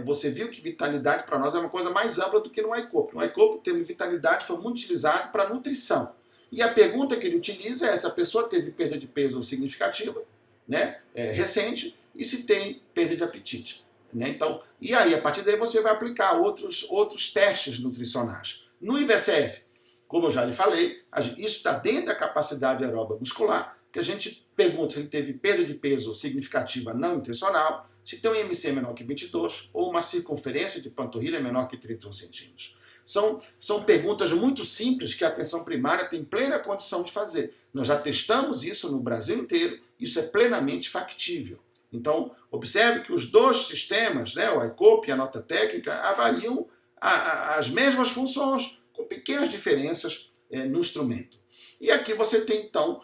você viu que vitalidade para nós é uma coisa mais ampla do que no ICOP. No ICOP o termo vitalidade foi muito utilizado para nutrição. E a pergunta que ele utiliza é se a pessoa teve perda de peso significativa, né, recente, e se tem perda de apetite. Né? Então, e aí, a partir daí, você vai aplicar outros testes nutricionais. No IVSF, como eu já lhe falei, isso está dentro da capacidade aeróbica muscular, que a gente pergunta se ele teve perda de peso significativa não intencional, se tem um IMC menor que 22 ou uma circunferência de panturrilha menor que 31 centímetros. São perguntas muito simples que a atenção primária tem plena condição de fazer. Nós já testamos isso no Brasil inteiro, isso é plenamente factível. Então, observe que os 2 sistemas, né, o ICOP e a nota técnica, avaliam as mesmas funções, com pequenas diferenças no instrumento. E aqui você tem, então,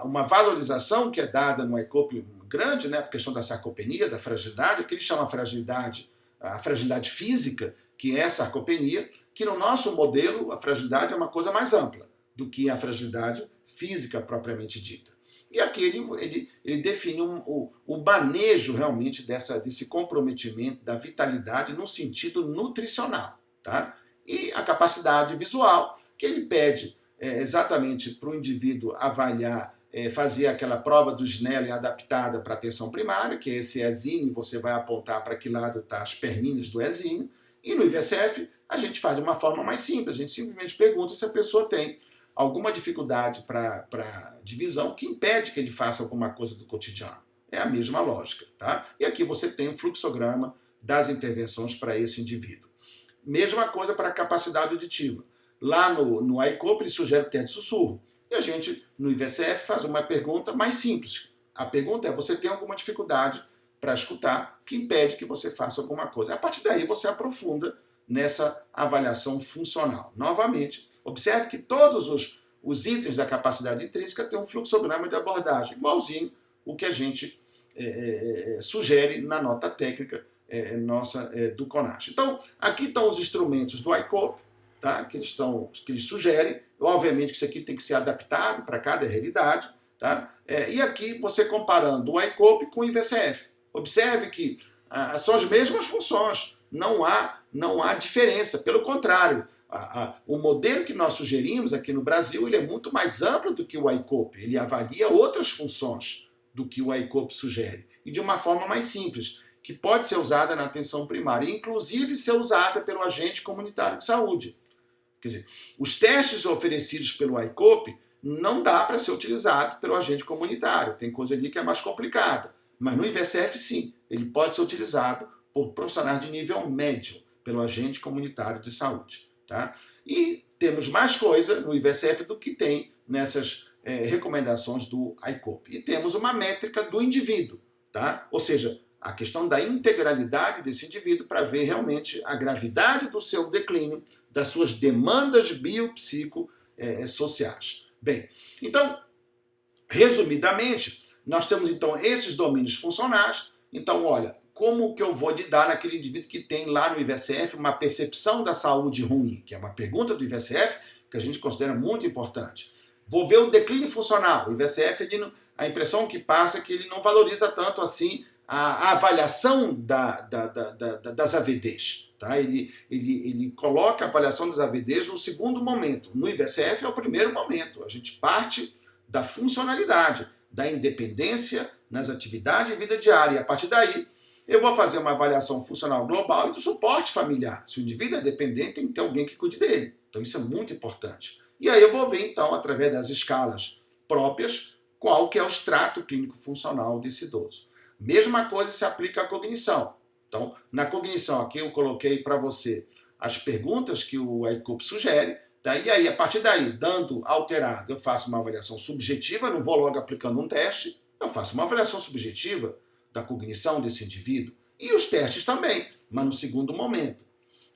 uma valorização que é dada no ICOP grande, né, a questão da sarcopenia, da fragilidade, que ele chama a fragilidade física, que é a sarcopenia, que no nosso modelo a fragilidade é uma coisa mais ampla do que a fragilidade física propriamente dita. E aqui ele define o manejo realmente desse comprometimento da vitalidade no sentido nutricional. Tá? E a capacidade visual, que ele pede exatamente para o indivíduo avaliar, fazer aquela prova do Snellen adaptada para a atenção primária, que é esse Ezinho, você vai apontar para que lado estão as perninhas do Ezinho. E no IVSF, a gente faz de uma forma mais simples, a gente simplesmente pergunta se a pessoa tem alguma dificuldade de visão que impede que ele faça alguma coisa do cotidiano. É a mesma lógica. Tá? E aqui você tem o fluxograma das intervenções para esse indivíduo. Mesma coisa para a capacidade auditiva. Lá no ICOP ele sugere o teste de sussurro. E a gente, no IVSF, faz uma pergunta mais simples. A pergunta é, você tem alguma dificuldade para escutar que impede que você faça alguma coisa? A partir daí você aprofunda nessa avaliação funcional. Novamente, observe que todos os itens da capacidade intrínseca têm um fluxograma de abordagem, igualzinho o que a gente sugere na nota técnica nossa do CONASH. Então, aqui estão os instrumentos do ICOP, tá? que eles sugerem. Obviamente que isso aqui tem que ser adaptado para cada realidade. Tá? E aqui você comparando o ICOP com o IVSF. Observe que são as mesmas funções, não há diferença, pelo contrário, o modelo que nós sugerimos aqui no Brasil ele é muito mais amplo do que o ICOP, ele avalia outras funções do que o ICOP sugere, e de uma forma mais simples, que pode ser usada na atenção primária, e inclusive ser usada pelo agente comunitário de saúde. Quer dizer, os testes oferecidos pelo ICOP não dá para ser utilizado pelo agente comunitário, tem coisa ali que é mais complicada. Mas no IVSF, sim, ele pode ser utilizado por profissionais de nível médio, pelo agente comunitário de saúde. Tá? E temos mais coisa no IVSF do que tem nessas recomendações do ICOP. E temos uma métrica do indivíduo, tá? Ou seja, a questão da integralidade desse indivíduo para ver realmente a gravidade do seu declínio, das suas demandas biopsicossociais. Bem, então, resumidamente, nós temos, então, esses domínios funcionais. Então, olha, como que eu vou lidar naquele indivíduo que tem lá no IVSF uma percepção da saúde ruim? Que é uma pergunta do IVSF que a gente considera muito importante. Vou ver o declínio funcional. O IVSF, a impressão que passa é que ele não valoriza tanto assim a avaliação das AVDs. Tá? Ele coloca a avaliação das AVDs no segundo momento. No IVSF é o primeiro momento. A gente parte da funcionalidade, da independência nas atividades e vida diária. E a partir daí, eu vou fazer uma avaliação funcional global e do suporte familiar. Se o indivíduo é dependente, tem que ter alguém que cuide dele. Então isso é muito importante. E aí eu vou ver, então, através das escalas próprias, qual que é o extrato clínico funcional desse idoso. Mesma coisa se aplica à cognição. Então, na cognição aqui eu coloquei para você as perguntas que o ICOP sugere, tá? E aí, a partir daí, dando alterado, eu faço uma avaliação subjetiva, não vou logo aplicando um teste, eu faço uma avaliação subjetiva da cognição desse indivíduo. E os testes também, mas no segundo momento.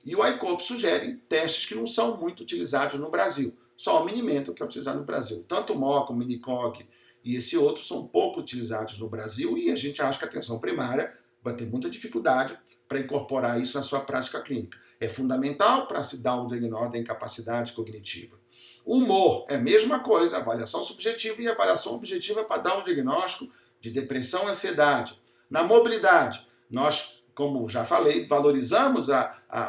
E o ICOP sugere testes que não são muito utilizados no Brasil. Só o Minimento que é utilizado no Brasil. Tanto o MOCA, o Minicog e esse outro são pouco utilizados no Brasil e a gente acha que a atenção primária vai ter muita dificuldade para incorporar isso na sua prática clínica. É fundamental para se dar o diagnóstico da incapacidade cognitiva. O humor é a mesma coisa, avaliação subjetiva e avaliação objetiva para dar um diagnóstico de depressão e ansiedade. Na mobilidade, nós, como já falei, valorizamos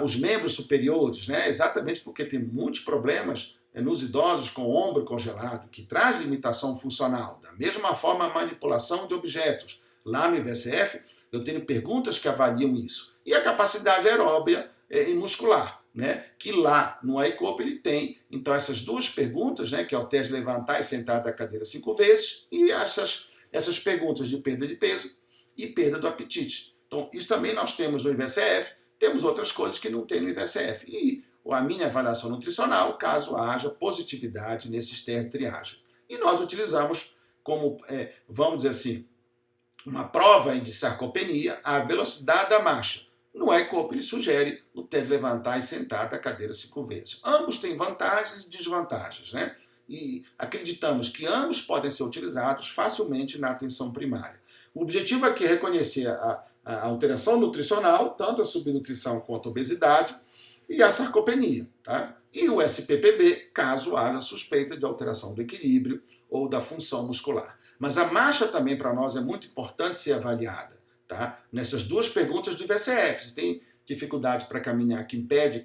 os membros superiores, né? Exatamente porque tem muitos problemas nos idosos com o ombro congelado, que traz limitação funcional. Da mesma forma, a manipulação de objetos. Lá no IVSF, eu tenho perguntas que avaliam isso. E a capacidade aeróbia e muscular, né? Que lá no ICOP ele tem, então, essas duas perguntas, né? Que é o teste de levantar e sentar da cadeira 5 vezes, e essas perguntas de perda de peso e perda do apetite. Então, isso também nós temos no IVSF, temos outras coisas que não tem no IVSF. E a minha avaliação nutricional, caso haja positividade nesses testes de triagem. E nós utilizamos como, vamos dizer assim, uma prova de sarcopenia, a velocidade da marcha. No ICOP ele sugere o teste de levantar e sentar da cadeira 5 vezes. Ambos têm vantagens e desvantagens, né? E acreditamos que ambos podem ser utilizados facilmente na atenção primária. O objetivo aqui é reconhecer a alteração nutricional, tanto a subnutrição quanto a obesidade, e a sarcopenia, tá? E o SPPB, caso haja suspeita de alteração do equilíbrio ou da função muscular. Mas a marcha também para nós é muito importante ser avaliada, tá? Nessas duas perguntas do IVSF, se tem dificuldade para caminhar que impede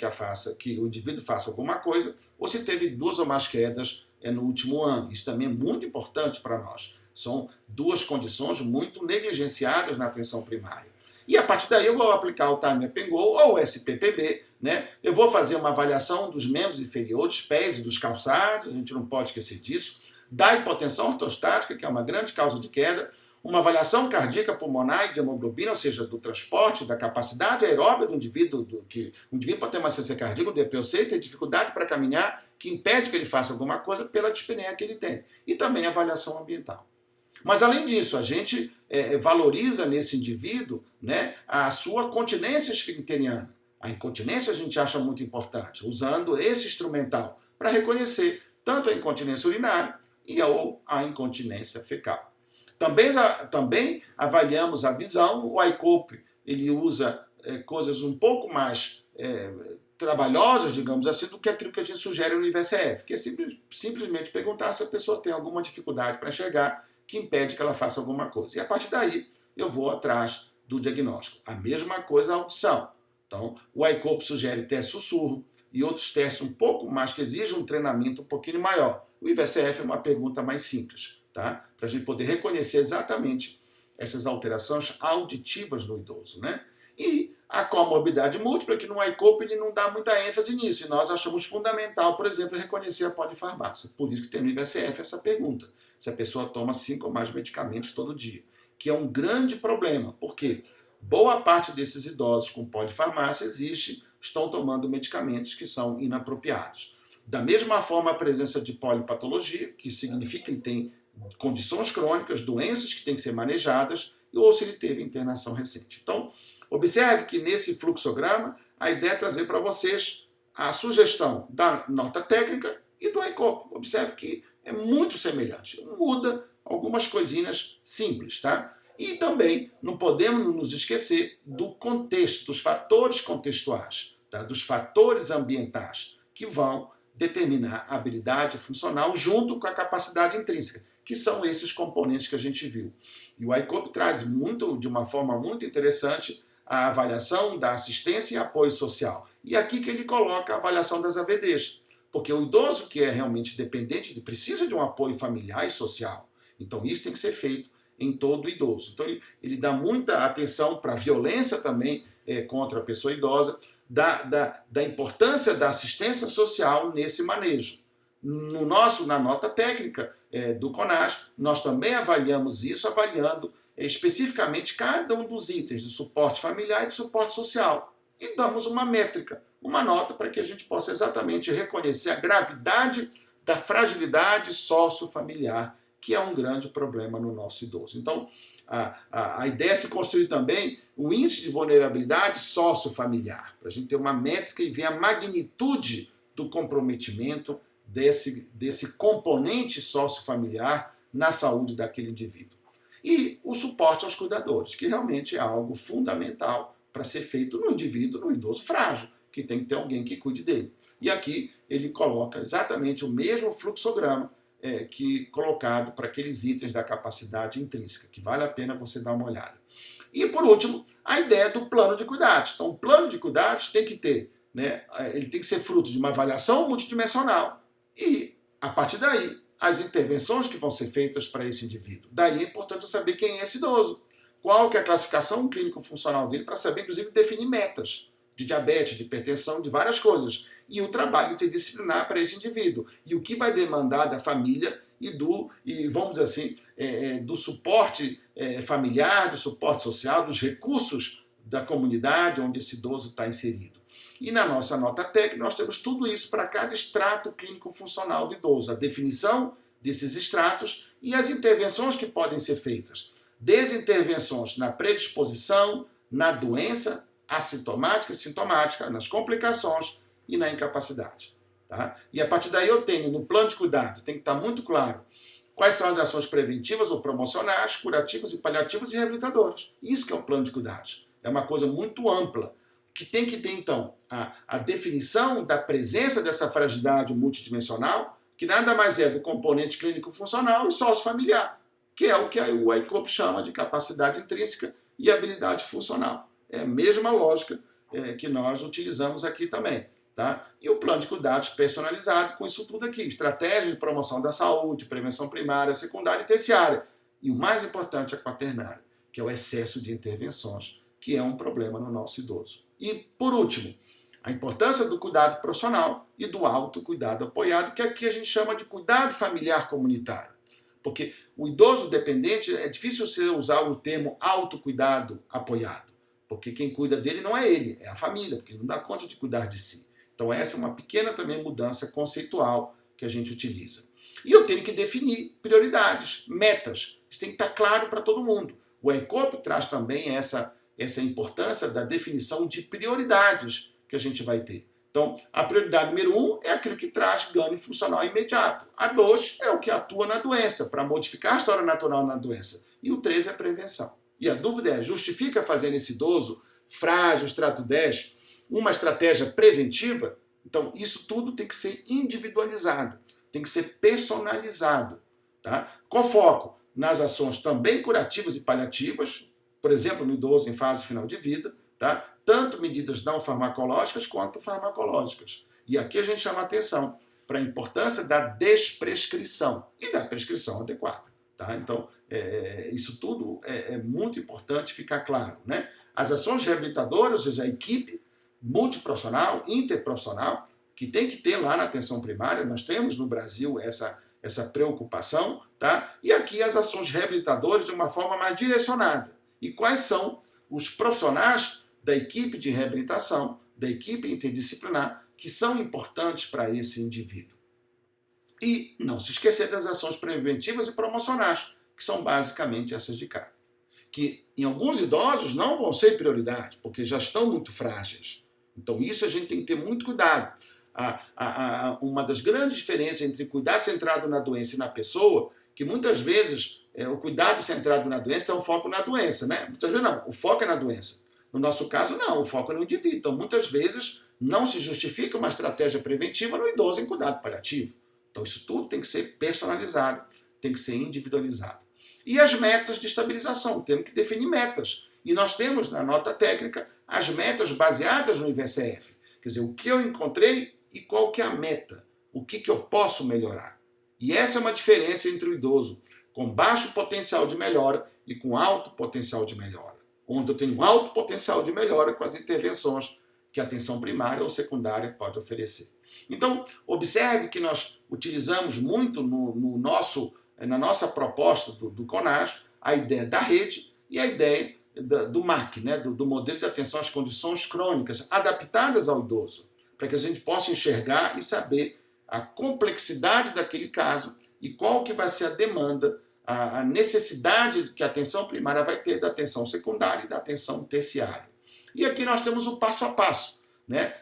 que o indivíduo faça alguma coisa, ou se teve 2 ou mais quedas no último ano. Isso também é muito importante para nós. São duas condições muito negligenciadas na atenção primária. E a partir daí eu vou aplicar o Time Up and Go ou o SPPB, né? Eu vou fazer uma avaliação dos membros inferiores, pés e dos calçados, a gente não pode esquecer disso, da hipotensão ortostática, que é uma grande causa de queda, uma avaliação cardíaca pulmonar e de hemoglobina, ou seja, do transporte, da capacidade aeróbica do indivíduo, que o indivíduo pode ter uma insuficiência cardíaca, um DPOC, ter dificuldade para caminhar, que impede que ele faça alguma coisa pela dispneia que ele tem. E também a avaliação ambiental. Mas, além disso, a gente valoriza nesse indivíduo, né, a sua continência esfincteriana. A incontinência a gente acha muito importante, usando esse instrumental para reconhecer tanto a incontinência urinária ou a incontinência fecal. Também avaliamos a visão. O ICOP ele usa coisas um pouco mais trabalhosas, digamos assim, do que aquilo que a gente sugere no IVSF, que é simplesmente perguntar se a pessoa tem alguma dificuldade para enxergar que impede que ela faça alguma coisa. E a partir daí eu vou atrás do diagnóstico. A mesma coisa a audição. Então, o ICOP sugere teste sussurro e outros testes um pouco mais que exigem um treinamento um pouquinho maior. O IVSF é uma pergunta mais simples, tá? Para a gente poder reconhecer exatamente essas alterações auditivas no idoso, né? E a comorbidade múltipla, que no ICOP ele não dá muita ênfase nisso, e nós achamos fundamental, por exemplo, reconhecer a polifarmácia. Por isso que tem no IVSF essa pergunta, se a pessoa toma 5 ou mais medicamentos todo dia, que é um grande problema, porque boa parte desses idosos com polifarmácia estão tomando medicamentos que são inapropriados. Da mesma forma, a presença de polipatologia, que significa que ele tem condições crônicas, doenças que têm que ser manejadas, ou se ele teve internação recente. Então, observe que nesse fluxograma, a ideia é trazer para vocês a sugestão da nota técnica e do ICOP. Observe que é muito semelhante. Muda algumas coisinhas simples, tá? E também não podemos nos esquecer do contexto, dos fatores contextuais, tá? Dos fatores ambientais que vão determinar a habilidade funcional junto com a capacidade intrínseca, que são esses componentes que a gente viu. E o ICOP traz de uma forma muito interessante a avaliação da assistência e apoio social. E aqui que ele coloca a avaliação das AVDs, porque o idoso que é realmente dependente, ele precisa de um apoio familiar e social. Então isso tem que ser feito em todo idoso. Então ele dá muita atenção para a violência também contra a pessoa idosa, da importância da assistência social nesse manejo. Na nota técnica do CONAS, nós também avaliamos isso, avaliando especificamente cada um dos itens de suporte familiar e de suporte social. E damos uma métrica, uma nota para que a gente possa exatamente reconhecer a gravidade da fragilidade sociofamiliar, que é um grande problema no nosso idoso. Então, a ideia é se construir também um índice de vulnerabilidade sociofamiliar, para a gente ter uma métrica e ver a magnitude do comprometimento desse componente sociofamiliar na saúde daquele indivíduo. E o suporte aos cuidadores, que realmente é algo fundamental para ser feito no indivíduo, no idoso frágil, que tem que ter alguém que cuide dele. E aqui ele coloca exatamente o mesmo fluxograma que colocado para aqueles itens da capacidade intrínseca, que vale a pena você dar uma olhada. E, por último, a ideia do plano de cuidados. Então, o plano de cuidados tem que ter, ele tem que ser fruto de uma avaliação multidimensional e, a partir daí, as intervenções que vão ser feitas para esse indivíduo. Daí é importante saber quem é esse idoso, qual que é a classificação clínico-funcional dele, para saber, inclusive, definir metas de diabetes, de hipertensão, de várias coisas. E o trabalho interdisciplinar para esse indivíduo. E o que vai demandar da família vamos dizer assim, do suporte familiar, do suporte social, dos recursos da comunidade onde esse idoso está inserido. E na nossa nota técnica nós temos tudo isso para cada extrato clínico-funcional do idoso, a definição desses extratos e as intervenções que podem ser feitas. Desde intervenções na predisposição, na doença assintomática e sintomática, nas complicações e na incapacidade. Tá? E a partir daí eu tenho, no plano de cuidado, tem que estar muito claro quais são as ações preventivas ou promocionais, curativas e paliativas e reabilitadoras. Isso que é o plano de cuidados. É uma coisa muito ampla, que tem que ter, então, a definição da presença dessa fragilidade multidimensional, que nada mais é do componente clínico-funcional e sociofamiliar, que é o que o ICOP chama de capacidade intrínseca e habilidade funcional. É a mesma lógica que nós utilizamos aqui também. Tá? E o plano de cuidados personalizado com isso tudo aqui. Estratégia de promoção da saúde, prevenção primária, secundária e terciária. E o mais importante, a quaternária, que é o excesso de intervenções, que é um problema no nosso idoso. E, por último, a importância do cuidado profissional e do autocuidado apoiado, que aqui a gente chama de cuidado familiar comunitário. Porque o idoso dependente, é difícil você usar o termo autocuidado apoiado, porque quem cuida dele não é ele, é a família, porque ele não dá conta de cuidar de si. Então essa é uma pequena também mudança conceitual que a gente utiliza. E eu tenho que definir prioridades, metas. Isso tem que estar claro para todo mundo. O ECOP traz também essa importância da definição de prioridades que a gente vai ter. Então, a prioridade número 1 é aquilo que traz ganho funcional imediato. A 2 é o que atua na doença, para modificar a história natural na doença. E o 3 é a prevenção. E a dúvida é, justifica fazer nesse idoso frágil, extrato 10, uma estratégia preventiva? Então, isso tudo tem que ser individualizado, tem que ser personalizado, tá? Com foco nas ações também curativas e paliativas, por exemplo, no idoso em fase final de vida, tá? Tanto medidas não farmacológicas quanto farmacológicas. E aqui a gente chama a atenção para a importância da desprescrição e da prescrição adequada. Tá? Então, isso tudo é muito importante ficar claro. Né? As ações reabilitadoras, ou seja, a equipe multiprofissional, interprofissional, que tem que ter lá na atenção primária, nós temos no Brasil essa preocupação, tá? E aqui as ações reabilitadoras de uma forma mais direcionada. E quais são os profissionais da equipe de reabilitação, da equipe interdisciplinar, que são importantes para esse indivíduo. E não se esquecer das ações preventivas e promocionais, que são basicamente essas de cá. Que em alguns idosos não vão ser prioridade, porque já estão muito frágeis. Então isso a gente tem que ter muito cuidado. Uma das grandes diferenças entre cuidar centrado na doença e na pessoa, que muitas vezes o cuidado centrado na doença é um foco na doença, né? Muitas vezes não, o foco é na doença. No nosso caso, não, o foco é no indivíduo. Então, muitas vezes, não se justifica uma estratégia preventiva no idoso em cuidado paliativo. Então, isso tudo tem que ser personalizado, tem que ser individualizado. E as metas de estabilização, temos que definir metas. E nós temos na nota técnica as metas baseadas no IVCF. Quer dizer, o que eu encontrei e qual que é a meta. O que eu posso melhorar. E essa é uma diferença entre o idoso com baixo potencial de melhora e com alto potencial de melhora. Onde eu tenho um alto potencial de melhora com as intervenções que a atenção primária ou secundária pode oferecer. Então, observe que nós utilizamos muito na nossa proposta do CONAS a ideia da rede e a ideia do MAC, né, do modelo de atenção às condições crônicas adaptadas ao idoso, para que a gente possa enxergar e saber a complexidade daquele caso e qual que vai ser a demanda, a necessidade que a atenção primária vai ter da atenção secundária e da atenção terciária. E aqui nós temos o passo a passo, né,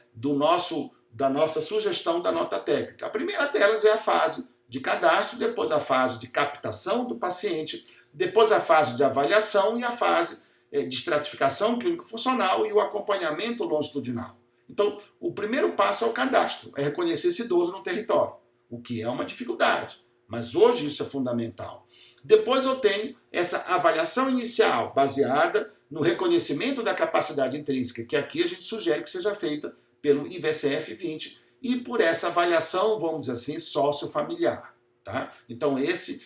da nossa sugestão da nota técnica. A primeira delas é a fase de cadastro, depois a fase de captação do paciente, depois a fase de avaliação e a fase de estratificação clínico-funcional e o acompanhamento longitudinal. Então, o primeiro passo é o cadastro, é reconhecer esse idoso no território, o que é uma dificuldade, mas hoje isso é fundamental. Depois eu tenho essa avaliação inicial, baseada no reconhecimento da capacidade intrínseca, que aqui a gente sugere que seja feita pelo IVCF-20 e por essa avaliação, vamos dizer assim, sociofamiliar. Tá? Então, esse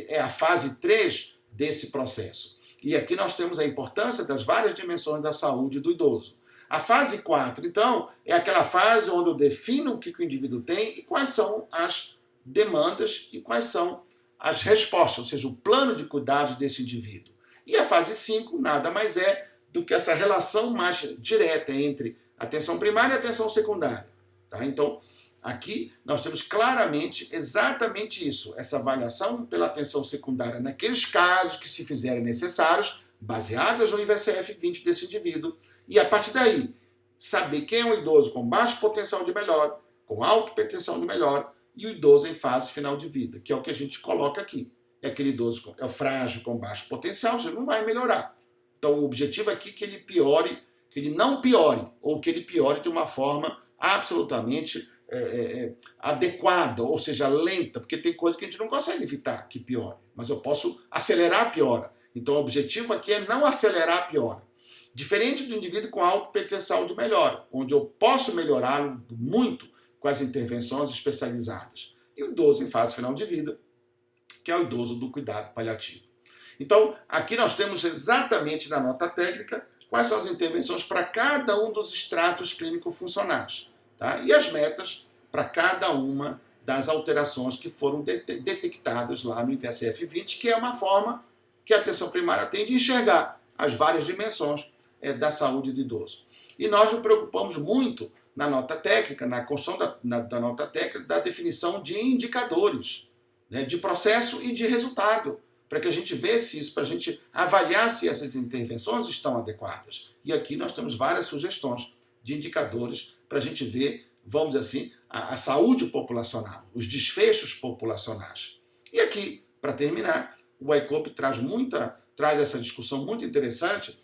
é a fase 3 desse processo. E aqui nós temos a importância das várias dimensões da saúde do idoso. A fase 4, então, é aquela fase onde eu defino o que o indivíduo tem e quais são as demandas e quais são as respostas, ou seja, o plano de cuidados desse indivíduo. E a fase 5 nada mais é do que essa relação mais direta entre atenção primária e atenção secundária. Tá? Então, aqui nós temos claramente exatamente isso, essa avaliação pela atenção secundária naqueles casos que se fizerem necessários, baseadas no IVCF-20 desse indivíduo, e a partir daí, saber quem é um idoso com baixo potencial de melhora, com alto potencial de melhora, e o idoso em fase final de vida, que é o que a gente coloca aqui. É aquele idoso é frágil, com baixo potencial, você não vai melhorar. Então, o objetivo aqui é que ele piore, que ele não piore, ou que ele piore de uma forma absolutamente adequada, ou seja, lenta, porque tem coisa que a gente não consegue evitar que piore, mas eu posso acelerar a piora. Então, o objetivo aqui é não acelerar a piora. Diferente do indivíduo com alto potencial de melhora, onde eu posso melhorar muito com as intervenções especializadas. E o idoso em fase final de vida, que é o idoso do cuidado paliativo. Então, aqui nós temos exatamente na nota técnica quais são as intervenções para cada um dos estratos clínico-funcionais, tá? E as metas para cada uma das alterações que foram detectadas lá no IVCF-20, que é uma forma que a atenção primária tem de enxergar as várias dimensões da saúde do idoso. E nós nos preocupamos muito na nota técnica, na construção da nota técnica, da definição de indicadores, né, de processo e de resultado, para que a gente veja isso, para a gente avaliar se essas intervenções estão adequadas. E aqui nós temos várias sugestões de indicadores para a gente ver, vamos dizer assim, a saúde populacional, os desfechos populacionais. E aqui, para terminar, o ICOP traz essa discussão muito interessante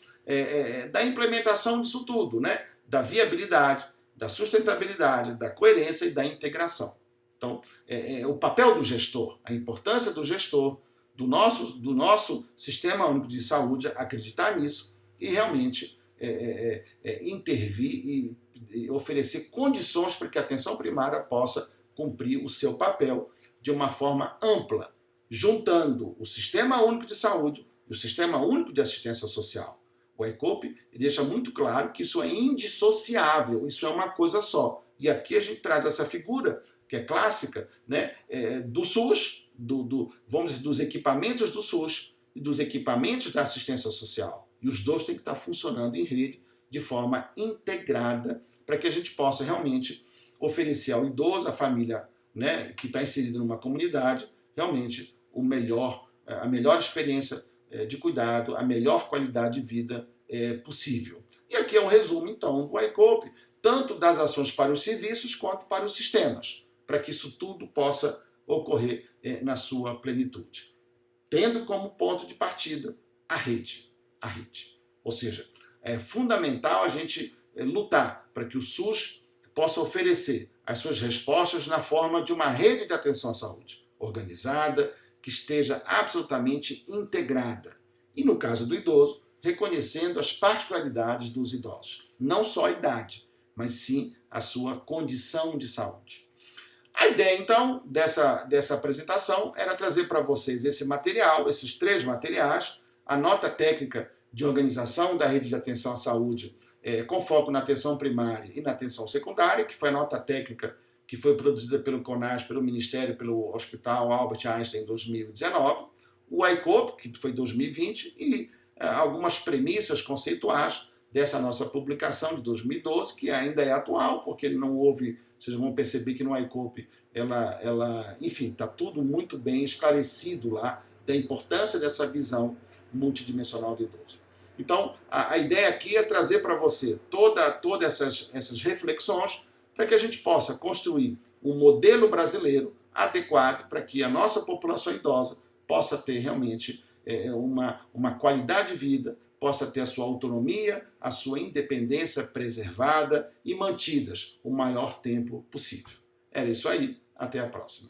da implementação disso tudo, né? Da viabilidade, da sustentabilidade, da coerência e da integração. Então, o papel do gestor, a importância do gestor, do nosso Sistema Único de Saúde, acreditar nisso e realmente intervir e oferecer condições para que a atenção primária possa cumprir o seu papel de uma forma ampla, juntando o Sistema Único de Saúde e o Sistema Único de Assistência Social. O ICOP deixa muito claro que isso é indissociável, isso é uma coisa só. E aqui a gente traz essa figura, que é clássica, né, do SUS, vamos dizer, dos equipamentos do SUS e dos equipamentos da assistência social. E os dois têm que estar funcionando em rede de forma integrada para que a gente possa realmente oferecer ao idoso, à família, né, que está inserida numa comunidade, realmente a melhor experiência de cuidado, a melhor qualidade de vida possível. E aqui é um resumo, então, do ICOP, tanto das ações para os serviços quanto para os sistemas, para que isso tudo possa ocorrer na sua plenitude. Tendo como ponto de partida a rede. Ou seja, é fundamental a gente lutar para que o SUS possa oferecer as suas respostas na forma de uma rede de atenção à saúde, organizada, que esteja absolutamente integrada. E no caso do idoso, reconhecendo as particularidades dos idosos. Não só a idade, mas sim a sua condição de saúde. A ideia, então, dessa apresentação era trazer para vocês esse material, esses 3 materiais, a nota técnica de organização da rede de atenção à saúde, com foco na atenção primária e na atenção secundária, que foi a nota técnica que foi produzida pelo CONAS, pelo Ministério, pelo Hospital Albert Einstein em 2019, o ICOP, que foi em 2020, e algumas premissas conceituais dessa nossa publicação de 2012, que ainda é atual, porque não houve, vocês vão perceber que no ICOP, enfim, está tudo muito bem esclarecido lá, da importância dessa visão multidimensional do idoso. Então, a ideia aqui é trazer para você todas essas reflexões para que a gente possa construir um modelo brasileiro adequado para que a nossa população idosa possa ter realmente uma qualidade de vida, possa ter a sua autonomia, a sua independência preservada e mantidas o maior tempo possível. Era isso aí, até a próxima.